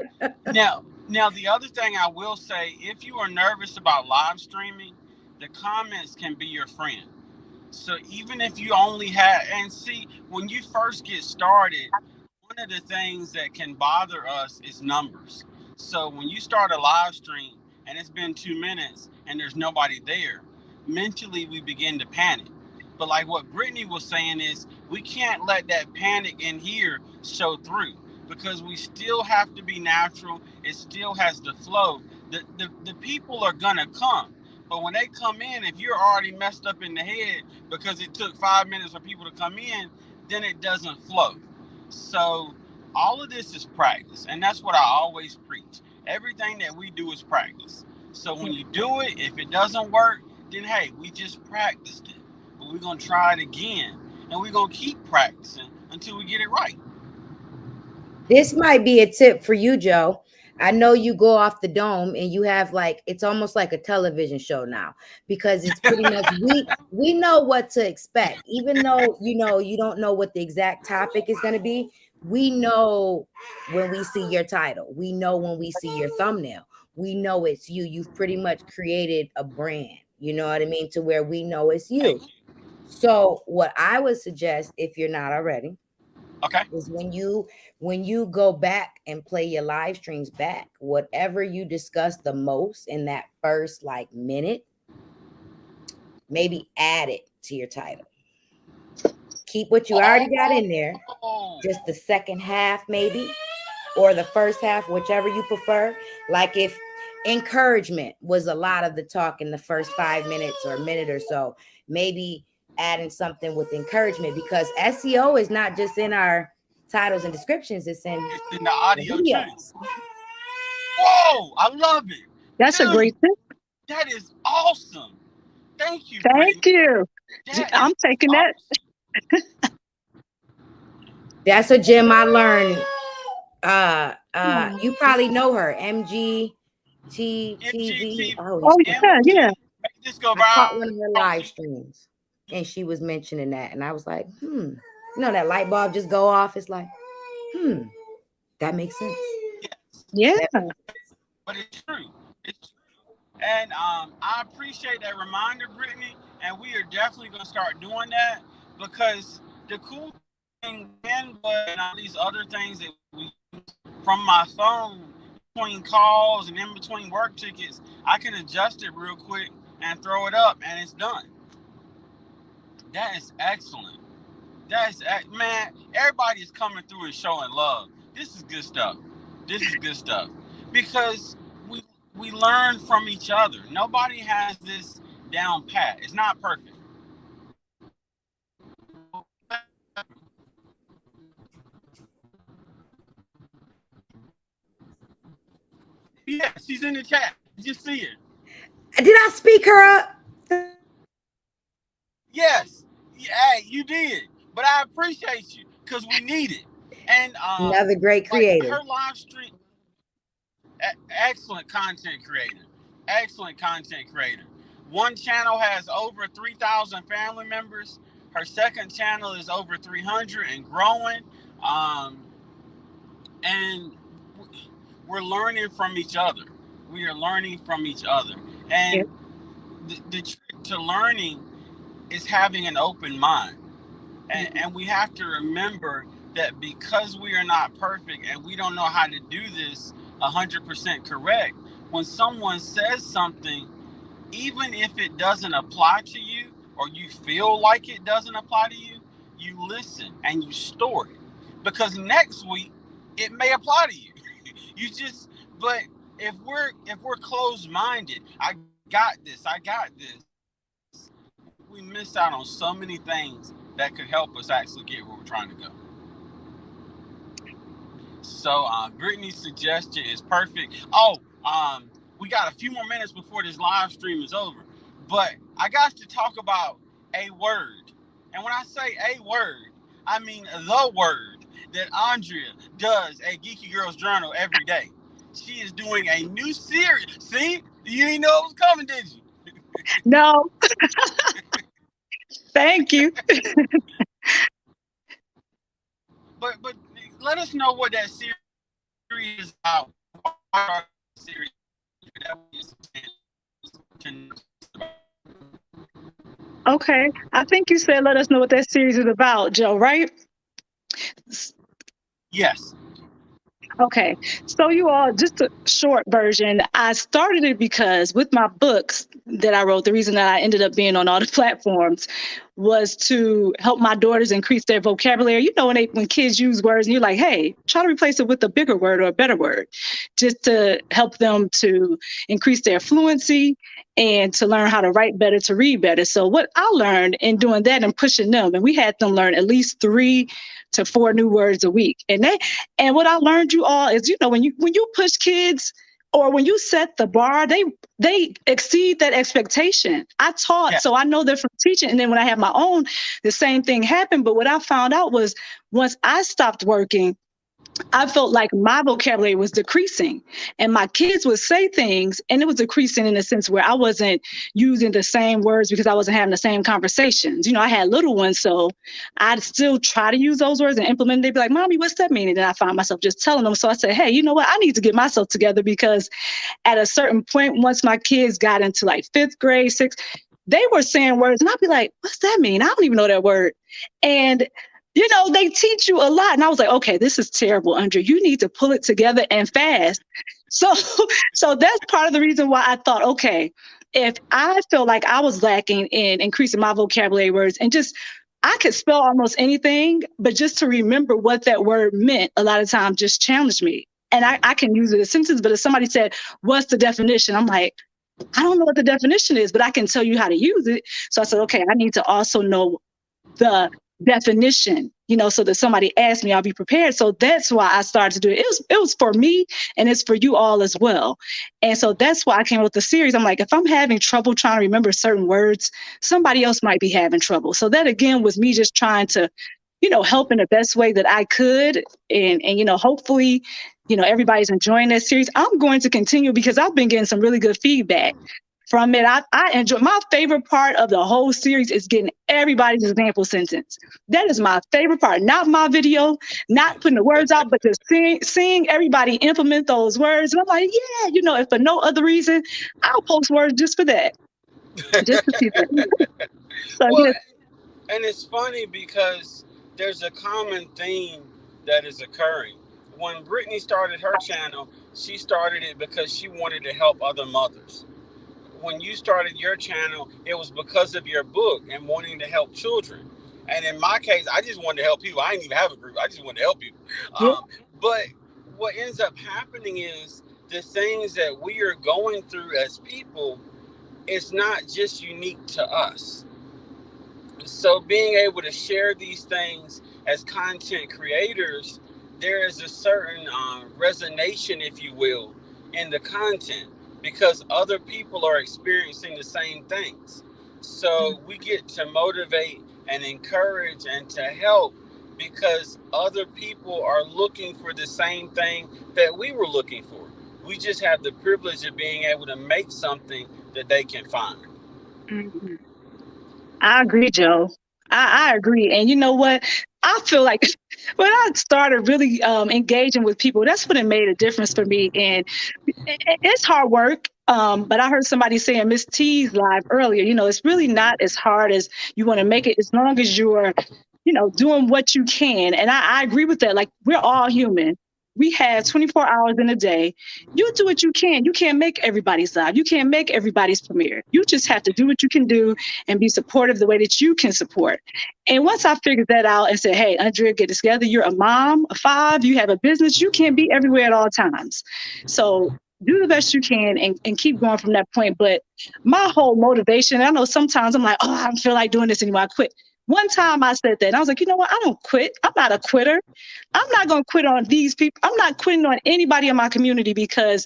[SPEAKER 1] Now, the other thing I will say, if you are nervous about live streaming, the comments can be your friend. So even if you only have, and see, when you first get started, one of the things that can bother us is numbers. So when you start a live stream and it's been 2 minutes and there's nobody there, mentally we begin to panic. But like what Brittany was saying is we can't let that panic in here show through, because we still have to be natural. It still has to flow. The people are gonna come. But when they come in, if you're already messed up in the head because it took 5 minutes for people to come in, then it doesn't flow. So all of this is practice, and that's what I always preach. Everything that we do is practice. So when you do it, if it doesn't work, then hey, we just practiced it. But we're gonna try it again, and we're gonna keep practicing until we get it right.
[SPEAKER 2] This might be a tip for you, Joe. I know you go off the dome and you have like, it's almost like a television show now, because it's pretty much we know what to expect. Even though you don't know what the exact topic is going to be, we know when we see your title. We know when we see your thumbnail. We know it's you. You've pretty much created a brand, you know what I mean, to where we know it's you. So what I would suggest, if you're not already,
[SPEAKER 1] okay,
[SPEAKER 2] is when you go back and play your live streams back, whatever you discuss the most in that first like minute, maybe add it to your title. Keep what you already got in there, just the second half maybe, or the first half, whichever you prefer. Like if encouragement was a lot of the talk in the first 5 minutes or a minute or so, maybe adding something with encouragement, because SEO is not just in our titles and descriptions, it's in
[SPEAKER 1] the audio too. Whoa, I love it.
[SPEAKER 3] That's a great tip.
[SPEAKER 1] That is awesome. Thank you.
[SPEAKER 3] Thank
[SPEAKER 1] Brittany.
[SPEAKER 3] you. I'm taking
[SPEAKER 1] awesome.
[SPEAKER 3] that.
[SPEAKER 2] That's a gem I learned. You probably know her, MGTV.
[SPEAKER 3] Oh yeah.
[SPEAKER 1] Just go
[SPEAKER 2] I caught one of her live streams, and she was mentioning that, and I was like, you know, that light bulb just go off. It's like, that makes sense.
[SPEAKER 3] Yeah.
[SPEAKER 1] But it's true. It's true. And I appreciate that reminder, Brittany, and we are definitely going to start doing that, because the cool thing and all these other things that we from my phone, between calls and in between work tickets, I can adjust it real quick and throw it up, and it's done. That is excellent. Man, everybody is coming through and showing love. This is good stuff. Because we learn from each other. Nobody has this down pat. It's not perfect. Yeah, she's in the chat. Just see it.
[SPEAKER 2] Did I speak her up?
[SPEAKER 1] Yes. Hey, you did. But I appreciate you, because we need it. And
[SPEAKER 2] another great creator.
[SPEAKER 1] Her live stream, excellent content creator. One channel has over 3,000 family members. Her second channel is over 300 and growing. And we're learning from each other. And the trick to learning is having an open mind. And we have to remember that because we are not perfect and we don't know how to do this 100% correct, when someone says something, even if it doesn't apply to you or you feel like it doesn't apply to you, you listen and you store it, because next week it may apply to you. But if we're closed-minded, I got this, we miss out on so many things that could help us actually get where we're trying to go. So Brittany's suggestion is perfect. We got a few more minutes before this live stream is over, but I got to talk about a word. And when I say a word, I mean the word that Andrea does at Geeky Girls Journal every day. She is doing a new series. See, you didn't know it was coming, did you?
[SPEAKER 3] No. Thank you.
[SPEAKER 1] But let us know what that series is about.
[SPEAKER 3] Okay. I think you said let us know what that series is about, Joe, right?
[SPEAKER 1] Yes.
[SPEAKER 3] Okay, so you all, just a short version. I started it because with my books that I wrote, the reason that I ended up being on all the platforms was to help my daughters increase their vocabulary. You know, when kids use words and you're like, hey, try to replace it with a bigger word or a better word, just to help them to increase their fluency and to learn how to write better, to read better. So what I learned in doing that and pushing them, and we had them learn at least 3 to 4 new words a week. And what I learned, you all, is, you know, when you push kids, or when you set the bar, they exceed that expectation. I taught,
[SPEAKER 1] Yes.
[SPEAKER 3] so I know that from teaching. And then when I had my own, the same thing happened. But what I found out was, once I stopped working, I felt like my vocabulary was decreasing, and my kids would say things and it was decreasing in a sense where I wasn't using the same words because I wasn't having the same conversations. You know, I had little ones, so I'd still try to use those words and implement. They'd be like, Mommy, what's that mean? And then I find myself just telling them. So I said, hey, you know what? I need to get myself together, because at a certain point, once my kids got into like 5th grade, 6th, they were saying words and I'd be like, what's that mean? I don't even know that word. And you know, they teach you a lot. And I was like, okay, this is terrible, Andrea. You need to pull it together and fast. So, so that's part of the reason why I thought, okay, if I feel like I was lacking in increasing my vocabulary words, and just, I could spell almost anything, but just to remember what that word meant a lot of times just challenged me. And I can use it as sentences, but if somebody said, what's the definition? I'm like, I don't know what the definition is, but I can tell you how to use it. So I said, okay, I need to also know the definition, you know, so that somebody asks me, I'll be prepared. So that's why I started to do it. It was for me, and it's for you all as well. And so that's why I came up with the series. I'm like, if I'm having trouble trying to remember certain words, somebody else might be having trouble. So that again was me just trying to, you know, help in the best way that I could. And you know, hopefully, you know, everybody's enjoying that series. I'm going to continue because I've been getting some really good feedback from it. I enjoy, my favorite part of the whole series is getting everybody's example sentence. That is my favorite part. Not my video, not putting the words out, but just seeing everybody implement those words. And I'm like, yeah, you know, if for no other reason, I'll post words just for that. Just to see that. So
[SPEAKER 1] Well,
[SPEAKER 3] yes.
[SPEAKER 1] and it's funny because there's a common theme that is occurring. When Brittany started her channel, she started it because she wanted to help other mothers. When you started your channel, it was because of your book and wanting to help children. And in my case, I just wanted to help people. I didn't even have a group. I just wanted to help people. But what ends up happening is the things that we are going through as people is not just unique to us. So being able to share these things as content creators, there is a certain resonation, if you will, in the content, because other people are experiencing the same things. So we get to motivate and encourage and to help because other people are looking for the same thing that we were looking for. We just have the privilege of being able to make something that they can find.
[SPEAKER 3] Mm-hmm. I agree, Joe. I agree. And you know what? I feel like when I started really engaging with people, that's when it made a difference for me. And it's hard work. But I heard somebody saying Miss T's live earlier, you know, it's really not as hard as you want to make it, as long as you're, you know, doing what you can. And I agree with that. Like, we're all human. We have 24 hours in a day. You do what you can. You can't make everybody's live. You can't make everybody's premiere. You just have to do what you can do and be supportive the way that you can support. And once I figured that out and said, hey, Andrea, get this together. You're a mom, a 5, you have a business. You can't be everywhere at all times. So do the best you can and keep going from that point. But my whole motivation, I know sometimes I'm like, oh, I don't feel like doing this anymore. I quit. One time I said that, and I was like, you know what? I don't quit. I'm not a quitter. I'm not going to quit on these people. I'm not quitting on anybody in my community because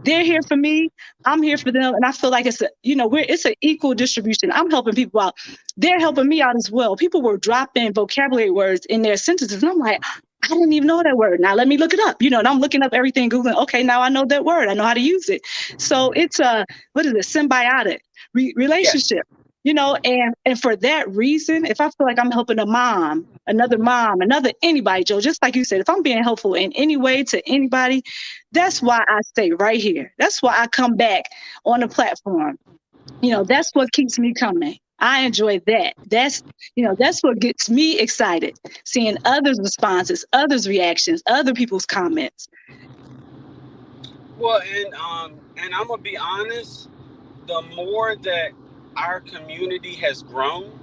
[SPEAKER 3] they're here for me. I'm here for them. And I feel like it's it's an equal distribution. I'm helping people out. They're helping me out as well. People were dropping vocabulary words in their sentences. And I'm like, I didn't even know that word. Now let me look it up. You know, and I'm looking up everything, Googling. Okay, now I know that word. I know how to use it. So it's a, symbiotic relationship. Yes. You know, and for that reason, if I feel like I'm helping another anybody, Joe, just like you said, if I'm being helpful in any way to anybody, that's why I stay right here. That's why I come back on the platform. You know, that's what keeps me coming. I enjoy that. That's what gets me excited. Seeing others' responses, others' reactions, other people's comments.
[SPEAKER 1] Well, and I'm gonna be honest, the more that our community has grown,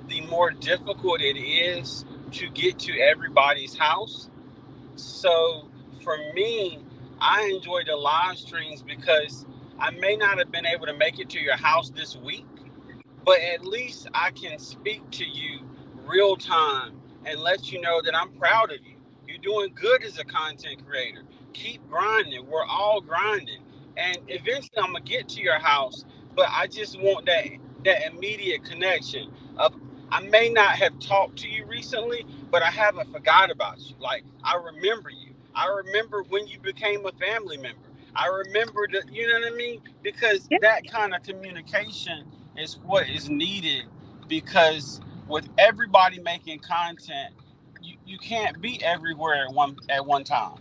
[SPEAKER 1] the more difficult it is to get to everybody's house. So for me, I enjoy the live streams because I may not have been able to make it to your house this week, but at least I can speak to you real time and let you know that I'm proud of you. You're doing good as a content creator. Keep grinding. We're all grinding. And eventually I'm gonna get to your house, but I just want that immediate connection of I may not have talked to you recently, but I haven't forgot about you. Like I remember you. I remember when you became a family member. I remember that, you know what I mean? Because
[SPEAKER 3] Yeah.
[SPEAKER 1] that kind of communication is what is needed, because with everybody making content, you can't be everywhere at one time.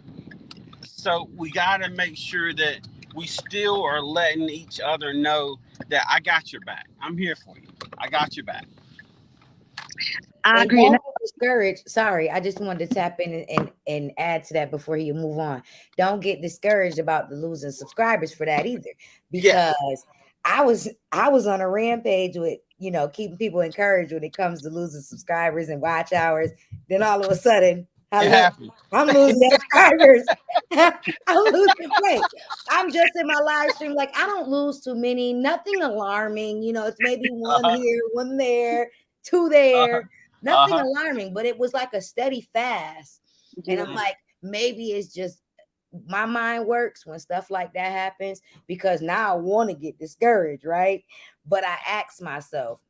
[SPEAKER 1] So we got to make sure that we still are letting each other know that I got your back. I'm here for you. I got your back.
[SPEAKER 3] I
[SPEAKER 2] And
[SPEAKER 3] agree.
[SPEAKER 2] don't get discouraged. Sorry, I just wanted to tap in and add to that before you move on. Don't get discouraged about the losing subscribers for that either, because
[SPEAKER 1] Yes.
[SPEAKER 2] I was on a rampage with keeping people encouraged when it comes to losing subscribers and watch hours. Then all of a sudden,
[SPEAKER 1] It happened.
[SPEAKER 2] I'm losing subscribers. I'm losing. Wait, I'm just in my live stream. Like I don't lose too many. Nothing alarming. It's maybe one
[SPEAKER 1] Uh-huh.
[SPEAKER 2] here, one there, two
[SPEAKER 1] Uh-huh.
[SPEAKER 2] there. Nothing
[SPEAKER 1] Uh-huh.
[SPEAKER 2] alarming, but it was like a steady fast. And I'm
[SPEAKER 3] Yeah.
[SPEAKER 2] like, maybe it's just my mind works when stuff like that happens, because now I want to get discouraged, right? But I ask myself,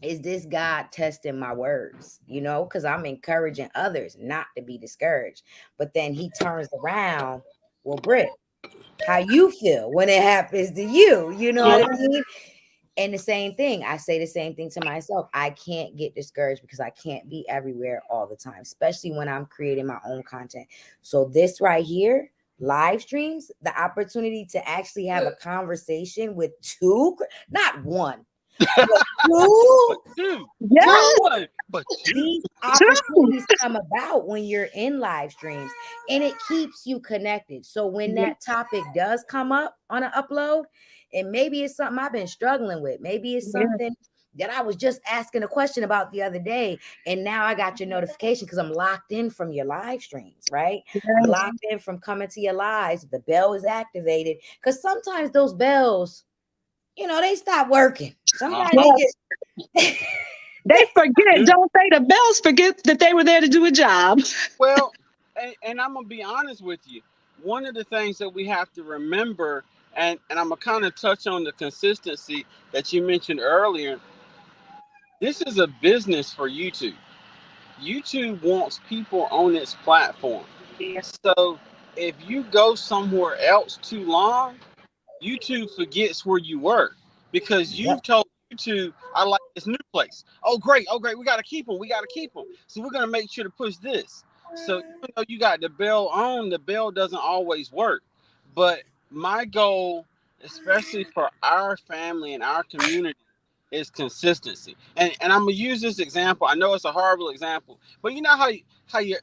[SPEAKER 2] is this God testing my words? Because I'm encouraging others not to be discouraged. But then he turns around, well, Britt, how you feel when it happens to you? You know
[SPEAKER 3] Yeah.
[SPEAKER 2] what I mean? And the same thing, I say the same thing to myself. I can't get discouraged because I can't be everywhere all the time, especially when I'm creating my own content. So this right here, live streams, the opportunity to actually have a conversation with two, not one, but two.
[SPEAKER 1] But two,
[SPEAKER 3] Yeah.
[SPEAKER 1] not one, but two.
[SPEAKER 2] These opportunities come about when you're in live streams, and it keeps you connected. So when that topic does come up on an upload, and maybe it's something I've been struggling with, maybe it's
[SPEAKER 3] Yeah.
[SPEAKER 2] something that I was just asking a question about the other day, and now I got your notification because I'm locked in from your live streams, right? I'm
[SPEAKER 3] Yes.
[SPEAKER 2] locked in from coming to your lives. The bell is activated, because sometimes those bells, they stop working. Sometimes
[SPEAKER 1] Uh-huh.
[SPEAKER 2] they just
[SPEAKER 3] They forget,
[SPEAKER 1] Dude.
[SPEAKER 3] don't they? The bells forget that they were there to do a job.
[SPEAKER 1] Well, and I'm gonna be honest with you. One of the things that we have to remember, and I'm gonna kind of touch on the consistency that you mentioned earlier. This is a business for YouTube. YouTube wants people on its platform.
[SPEAKER 3] Yeah.
[SPEAKER 1] So if you go somewhere else too long, YouTube forgets where you were, because
[SPEAKER 2] Yep.
[SPEAKER 1] you've told YouTube, I like this new place. Oh, great. Oh, great. We got to keep them. We got to keep them. So we're going to make sure to push this. So even though you got the bell on, the bell doesn't always work. But my goal, especially for our family and our community, is consistency. And I'm gonna use this example. I know it's a horrible example, but you know how you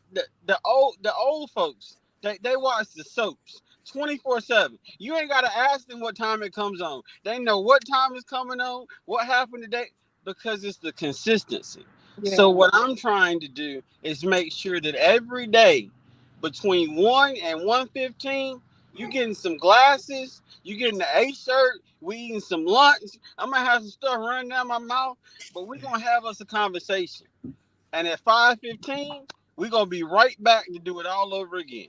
[SPEAKER 1] the old folks, they watch the soaps 24/7. You ain't gotta ask them what time it comes on. They know what time it's coming on, what happened today, because it's the consistency.
[SPEAKER 3] Yeah.
[SPEAKER 1] So what I'm trying to do is make sure that every day between 1 and 1:15, you getting some glasses, you getting the A shirt, we eating some lunch. I'm gonna have some stuff running down my mouth, but we're gonna have us a conversation. And at 5:15, we're gonna be right back to do it all over again.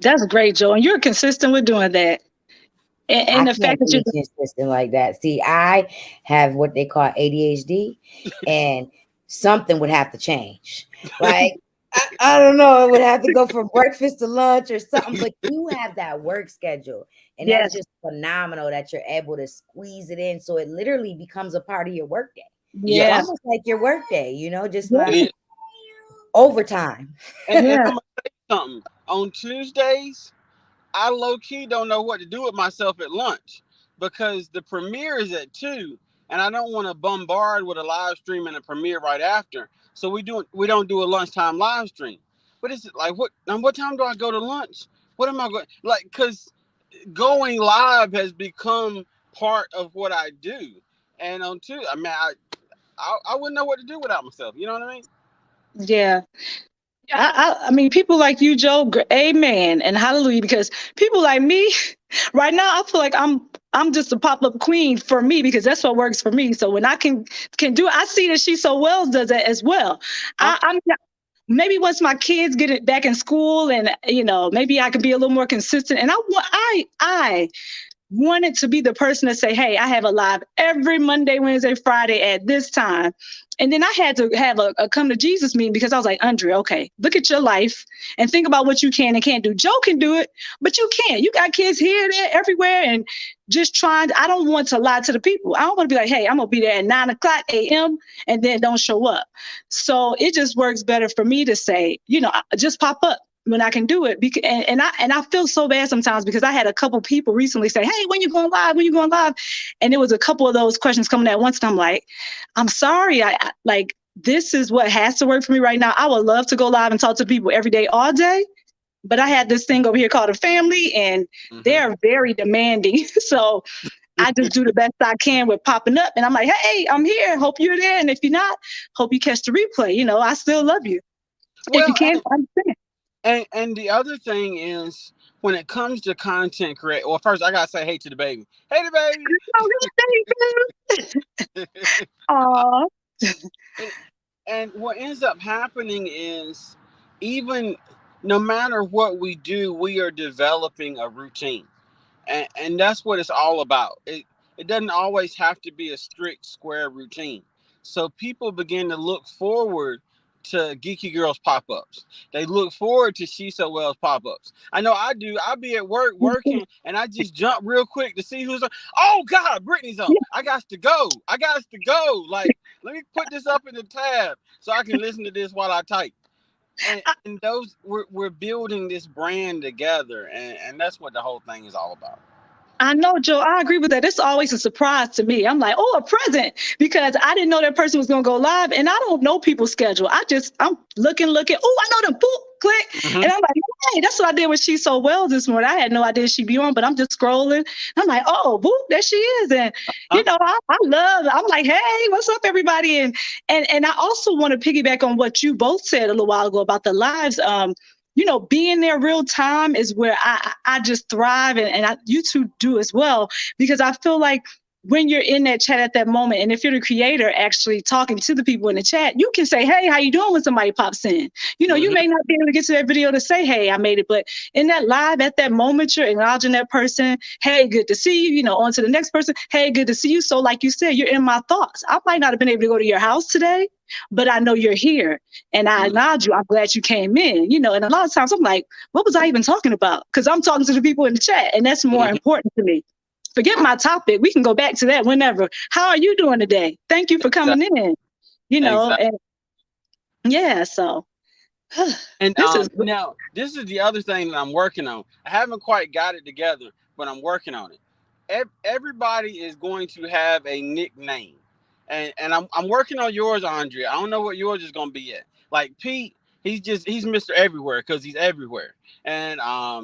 [SPEAKER 3] That's great, Joe. And you're consistent with doing that.
[SPEAKER 2] I
[SPEAKER 3] And the fact
[SPEAKER 2] can't
[SPEAKER 3] that you
[SPEAKER 2] be consistent like that. See, I have what they call ADHD, and something would have to change. Like, I don't know, it would have to go from breakfast to lunch or something, but you have that work schedule, and
[SPEAKER 3] Yes.
[SPEAKER 2] that's just phenomenal that you're able to squeeze it in. So it literally becomes a part of your work day. It's
[SPEAKER 3] Yeah.
[SPEAKER 2] almost like your work day, just
[SPEAKER 3] Yeah.
[SPEAKER 2] like
[SPEAKER 1] It is.
[SPEAKER 2] overtime.
[SPEAKER 1] And
[SPEAKER 3] Yeah.
[SPEAKER 1] I'm gonna say something. On Tuesdays, I low key don't know what to do with myself at lunch, because the premiere is at 2, and I don't want to bombard with a live stream and a premiere right after. So we don't do a lunchtime live stream. But it's like, what time do I go to lunch? What am I going, like, because going live has become part of what I do. And on two, I mean, I wouldn't know what to do without myself. You know what I mean?
[SPEAKER 3] Yeah. I mean, people like you, Joe, amen and hallelujah, because people like me, right now, I feel like I'm just a pop-up queen for me, because that's what works for me. So when I can do it, I see that She So Well does it as well. I'm maybe once my kids get it back in school, and maybe I can be a little more consistent. And I wanted to be the person to say, hey, I have a live every Monday, Wednesday, Friday at this time. And then I had to have a come to Jesus meeting, because I was like, Andrea, okay, look at your life and think about what you can and can't do. Joe can do it, but you can't. You got kids here, there, everywhere, and just trying. I don't want to lie to the people. I don't want to be like, hey, I'm going to be there at 9:00 a.m. and then don't show up. So it just works better for me to say, just pop up when I can do it. And I feel so bad sometimes, because I had a couple people recently say, hey, when you going live? When you going live? And there was a couple of those questions coming at once. And I'm like, I'm sorry. I like, this is what has to work for me right now. I would love to go live and talk to people every day, all day. But I had this thing over here called a family, and they're very demanding. So I just do the best I can with popping up. And I'm like, hey, I'm here. Hope you're there. And if you're not, hope you catch the replay. I still love you. Well, if you can't, understand.
[SPEAKER 1] And the other thing is, when it comes to content creation, well, first I gotta say hey to the baby. Hey, the baby.
[SPEAKER 3] Aww.
[SPEAKER 1] And what ends up happening is, even no matter what we do, we are developing a routine, and that's what it's all about. It doesn't always have to be a strict square routine. So people begin to look forward to Geeky Girls pop-ups. They look forward to She So Well's pop-ups. I know I do. I'll be at work working, and I just jump real quick to see who's on. Oh God, Brittany's on. I got to go. Like, let me put this up in the tab so I can listen to this while I type. And those, we're building this brand together, and that's what the whole thing is all about.
[SPEAKER 3] I know, Joe, I agree with that. It's always a surprise to me. I'm like, oh, a present, because I didn't know that person was going to go live, and I don't know people's schedule. I'm looking. Oh, I know them. Boop, click. And I'm like, hey, that's what I did with She So Well this morning. I had no idea she'd be on, but I'm just scrolling. I'm like, oh, boop, there she is. And, I'm like, hey, what's up, everybody? And I also want to piggyback on what you both said a little while ago about the lives. Being there real time is where I just thrive, and you two do as well, because I feel like when you're in that chat at that moment, and if you're the creator actually talking to the people in the chat, you can say, hey, how you doing when somebody pops in? You may not be able to get to that video to say, hey, I made it, but in that live at that moment, you're acknowledging that person. Hey, good to see you. On to the next person. Hey, good to see you. So like you said, you're in my thoughts. I might not have been able to go to your house today, but I know you're here, and I acknowledge you. I'm glad you came in, and a lot of times I'm like, what was I even talking about? Because I'm talking to the people in the chat, and that's more important to me. Forget my topic. We can go back to that whenever. How are you doing today? Thank you for coming in. And yeah, so.
[SPEAKER 1] And now, this is the other thing that I'm working on. I haven't quite got it together, but I'm working on it. Everybody is going to have a nickname. And I'm working on yours, Andrea. I don't know what yours is going to be yet. Like Pete, he's Mr. Everywhere, because he's everywhere. And I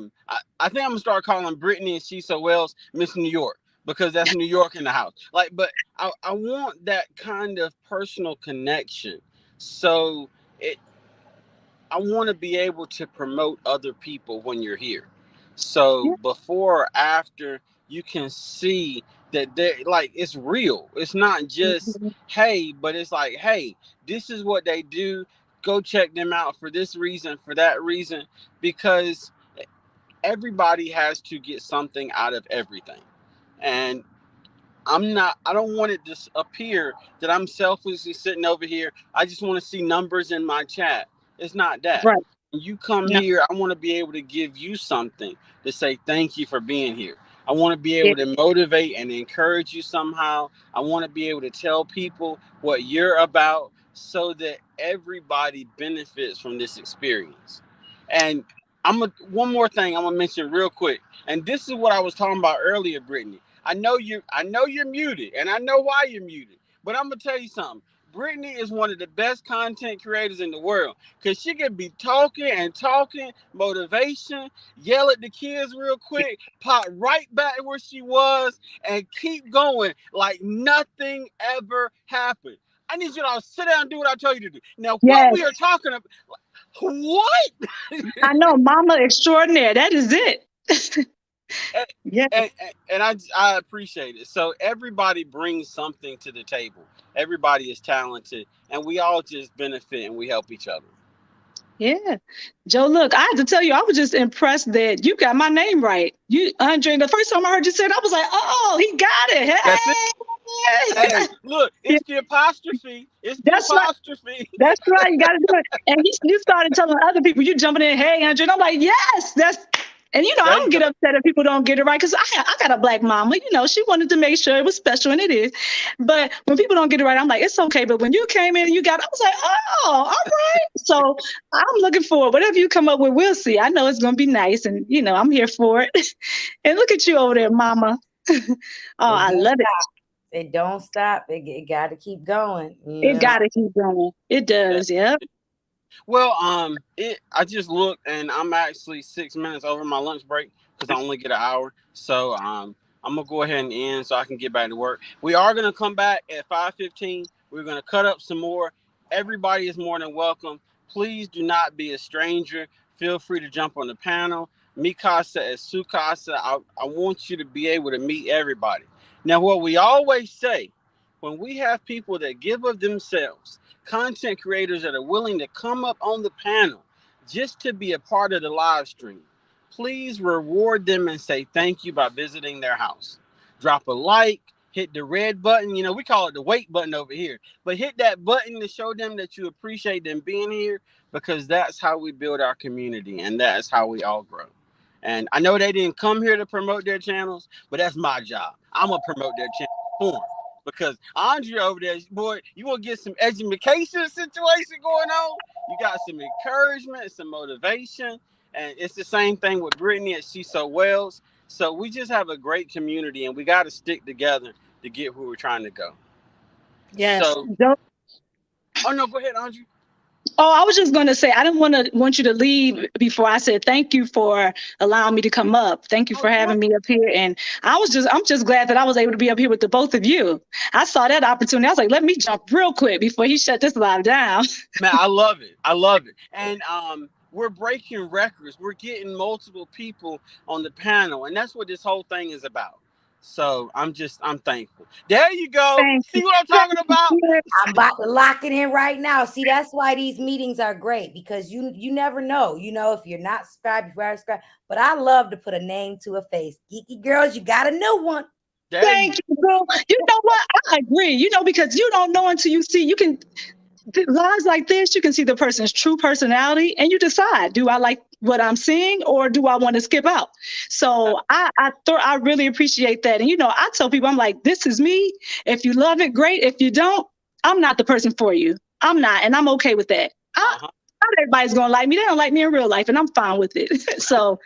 [SPEAKER 1] think I'm gonna start calling Brittany and She So Well's Miss New York, because that's New York in the house. Like, but I want that kind of personal connection. So I want to be able to promote other people when you're here. So before or after, you can see that it's real. It's not just hey, but it's like, hey, this is what they do. Go check them out for this reason, for that reason, because everybody has to get something out of everything. And I don't want it to appear that I'm selfishly sitting over here. I just want to see numbers in my chat. It's not that.
[SPEAKER 3] Right.
[SPEAKER 1] When you come here, I want to be able to give you something to say thank you for being here. I want to be able to motivate and encourage you somehow. I want to be able to tell people what you're about, so that everybody benefits from this experience. And one more thing I'm gonna mention real quick, and this is what I was talking about earlier, Brittany. I know you're muted, and I know why you're muted. But I'm gonna tell you something. Brittany is one of the best content creators in the world because she can be talking and talking, motivation, yell at the kids real quick, pop right back where she was, and keep going like nothing ever happened. I need you to all sit down and do what I tell you to do. Now, what
[SPEAKER 3] Yes,
[SPEAKER 1] we are talking about, what?
[SPEAKER 3] I know, Mama extraordinaire. That is it.
[SPEAKER 1] and,
[SPEAKER 3] Yeah,
[SPEAKER 1] and I appreciate it. So everybody brings something to the table. Everybody is talented, and we all just benefit and we help each other.
[SPEAKER 3] yeah. Joe, look, I have to tell you, I was just impressed that you got my name right. You, Andre, the first time I heard you say it, I was like, oh, he got it.
[SPEAKER 1] That's it.
[SPEAKER 3] Hey.
[SPEAKER 1] Hey, look, it's the apostrophe. It's the
[SPEAKER 3] That's right.
[SPEAKER 1] apostrophe.
[SPEAKER 3] That's right. You got to do it. And you started telling other people, you jumping in, hey, Andre. And I'm like, yes, that's. And I
[SPEAKER 1] There you
[SPEAKER 3] don't
[SPEAKER 1] go.
[SPEAKER 3] get upset if people don't get it right because I got a Black mama. She wanted to make sure it was special, and it is. But when people don't get it right, I'm like, it's okay. But when you came in and you got it, I was like, oh, all right. So I'm looking forward. Whatever you come up with, we'll see. I know it's going to be nice, and I'm here for it. And look at you over there, mama. Oh, I love it.
[SPEAKER 2] It don't stop. It got to keep going.
[SPEAKER 3] It got to keep going. It does. Yeah.
[SPEAKER 1] Well, I just looked, and I'm actually 6 minutes over my lunch break because I only get an hour. So I'm gonna go ahead and end so I can get back to work. We are gonna come back at 5:15. We're gonna cut up some more. Everybody is more than welcome. Please do not be a stranger. Feel free to jump on the panel. Mikasa as Sukasa. I want you to be able to meet everybody. Now, what we always say, when we have people that give of themselves, content creators that are willing to come up on the panel just to be a part of the live stream, please reward them and say thank you by visiting their house. Drop a like, hit the red button. We call it the wait button over here. But hit that button to show them that you appreciate them being here, because that's how we build our community and that's how we all grow. And I know they didn't come here to promote their channels, but that's my job. I'm going to promote their channel for them. Because Andre over there, boy, you want to get some education situation going on. You got some encouragement, some motivation. And it's the same thing with Brittany at She's So Wells. So we just have a great community, and we got to stick together to get where we're trying to go.
[SPEAKER 3] Yes.
[SPEAKER 1] So, oh, no, go ahead, Andre.
[SPEAKER 3] Oh, I was just going to say, I didn't want you to leave before I said thank you for allowing me to come up. Thank you for having me up here. And I'm just glad that I was able to be up here with the both of you. I saw that opportunity. I was like, let me jump real quick before he shut this live down.
[SPEAKER 1] Man, I love it. I love it. And we're breaking records. We're getting multiple people on the panel. And that's what this whole thing is about. So I'm thankful. There you go. See what I'm talking about?
[SPEAKER 2] I'm about to lock it in right now. See, that's why these meetings are great, because you never know. If you're not subscribed, if you are subscribed. But I love to put a name to a face. Geeky girls, you got a new one.
[SPEAKER 3] Thank you, bro. You know what? I agree. Because you don't know until you see. You can lives like this. You can see the person's true personality, and you decide: do I like what I'm seeing, or do I want to skip out? So I really appreciate that. And I tell people, I'm like, this is me. If you love it, great. If you don't, I'm not the person for you. I'm not, and I'm okay with that. Not everybody's gonna like me. They don't like me in real life, and I'm fine with it. So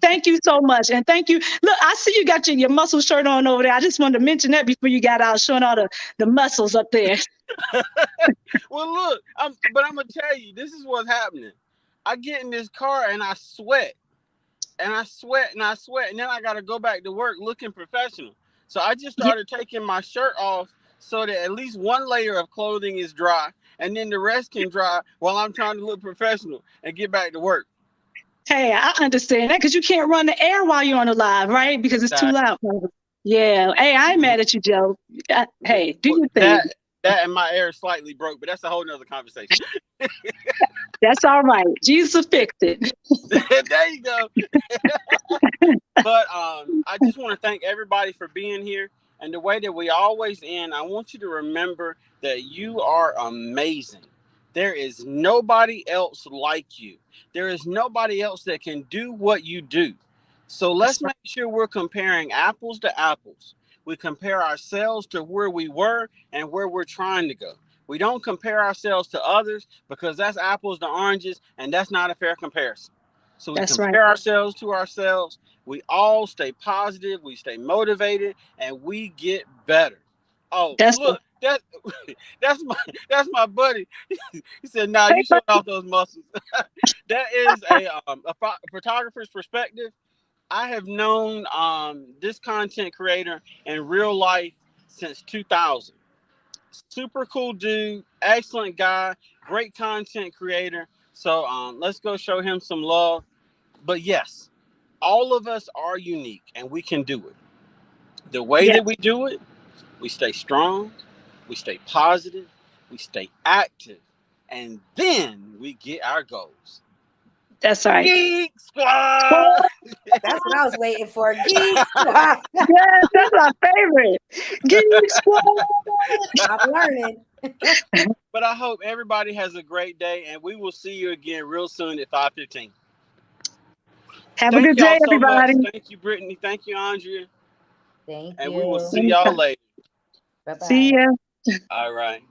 [SPEAKER 3] thank you so much. And thank you. Look, I see you got your muscle shirt on over there. I just wanted to mention that before you got out, showing all the muscles up there.
[SPEAKER 1] Well, look, but I'm going to tell you, this is what's happening. I get in this car and I sweat. And I sweat and I sweat. And then I got to go back to work looking professional. So I just started taking my shirt off so that at least one layer of clothing is dry. And then the rest can dry while I'm trying to look professional and get back to work.
[SPEAKER 3] Hey, I understand that because you can't run the air while you're on the live, right? Because it's too loud. Yeah. Hey, I ain't mad at you, Joe. Hey, do your thing.
[SPEAKER 1] That and my air is slightly broke, but that's a whole nother conversation.
[SPEAKER 3] That's all right. Jesus fixed it.
[SPEAKER 1] There you go. But I just want to thank everybody for being here. And the way that we always end, I want you to remember that you are amazing. There is nobody else like you. There is nobody else that can do what you do. So let's make sure we're comparing apples to apples. We compare ourselves to where we were and where we're trying to go. We don't compare ourselves to others because that's apples to oranges, and that's not a fair comparison. So we
[SPEAKER 3] That's
[SPEAKER 1] compare
[SPEAKER 3] right.
[SPEAKER 1] ourselves to ourselves. We all stay positive. We stay motivated, and we get better. Oh,
[SPEAKER 3] That's the
[SPEAKER 1] look, that's my buddy. He said, "Nah,
[SPEAKER 3] hey,
[SPEAKER 1] you showing off those muscles." That is a photographer's perspective. I have known this content creator in real life since 2000. Super cool dude, excellent guy, great content creator. So let's go show him some love. But yes, all of us are unique and we can do it. The way
[SPEAKER 3] yes,
[SPEAKER 1] that we do it, we stay strong, we stay positive, we stay active, and then we get our goals.
[SPEAKER 3] that's right.
[SPEAKER 1] Geek Squad!
[SPEAKER 2] That's what I was waiting for. Geek Squad.
[SPEAKER 3] Yes, that's my favorite. Geek Squad.
[SPEAKER 2] I'm learning.
[SPEAKER 1] But I hope everybody has a great day, and we will see you again real soon at 5:15.
[SPEAKER 3] Have a
[SPEAKER 1] Thank
[SPEAKER 3] good
[SPEAKER 1] y'all
[SPEAKER 3] day,
[SPEAKER 1] so much.
[SPEAKER 3] everybody.
[SPEAKER 1] Thank you, Brittany. Thank you, Andrea.
[SPEAKER 2] Thank
[SPEAKER 1] And we will
[SPEAKER 2] you.
[SPEAKER 1] see y'all
[SPEAKER 3] Anytime.
[SPEAKER 1] later.
[SPEAKER 2] Bye-bye.
[SPEAKER 3] See ya.
[SPEAKER 1] All right.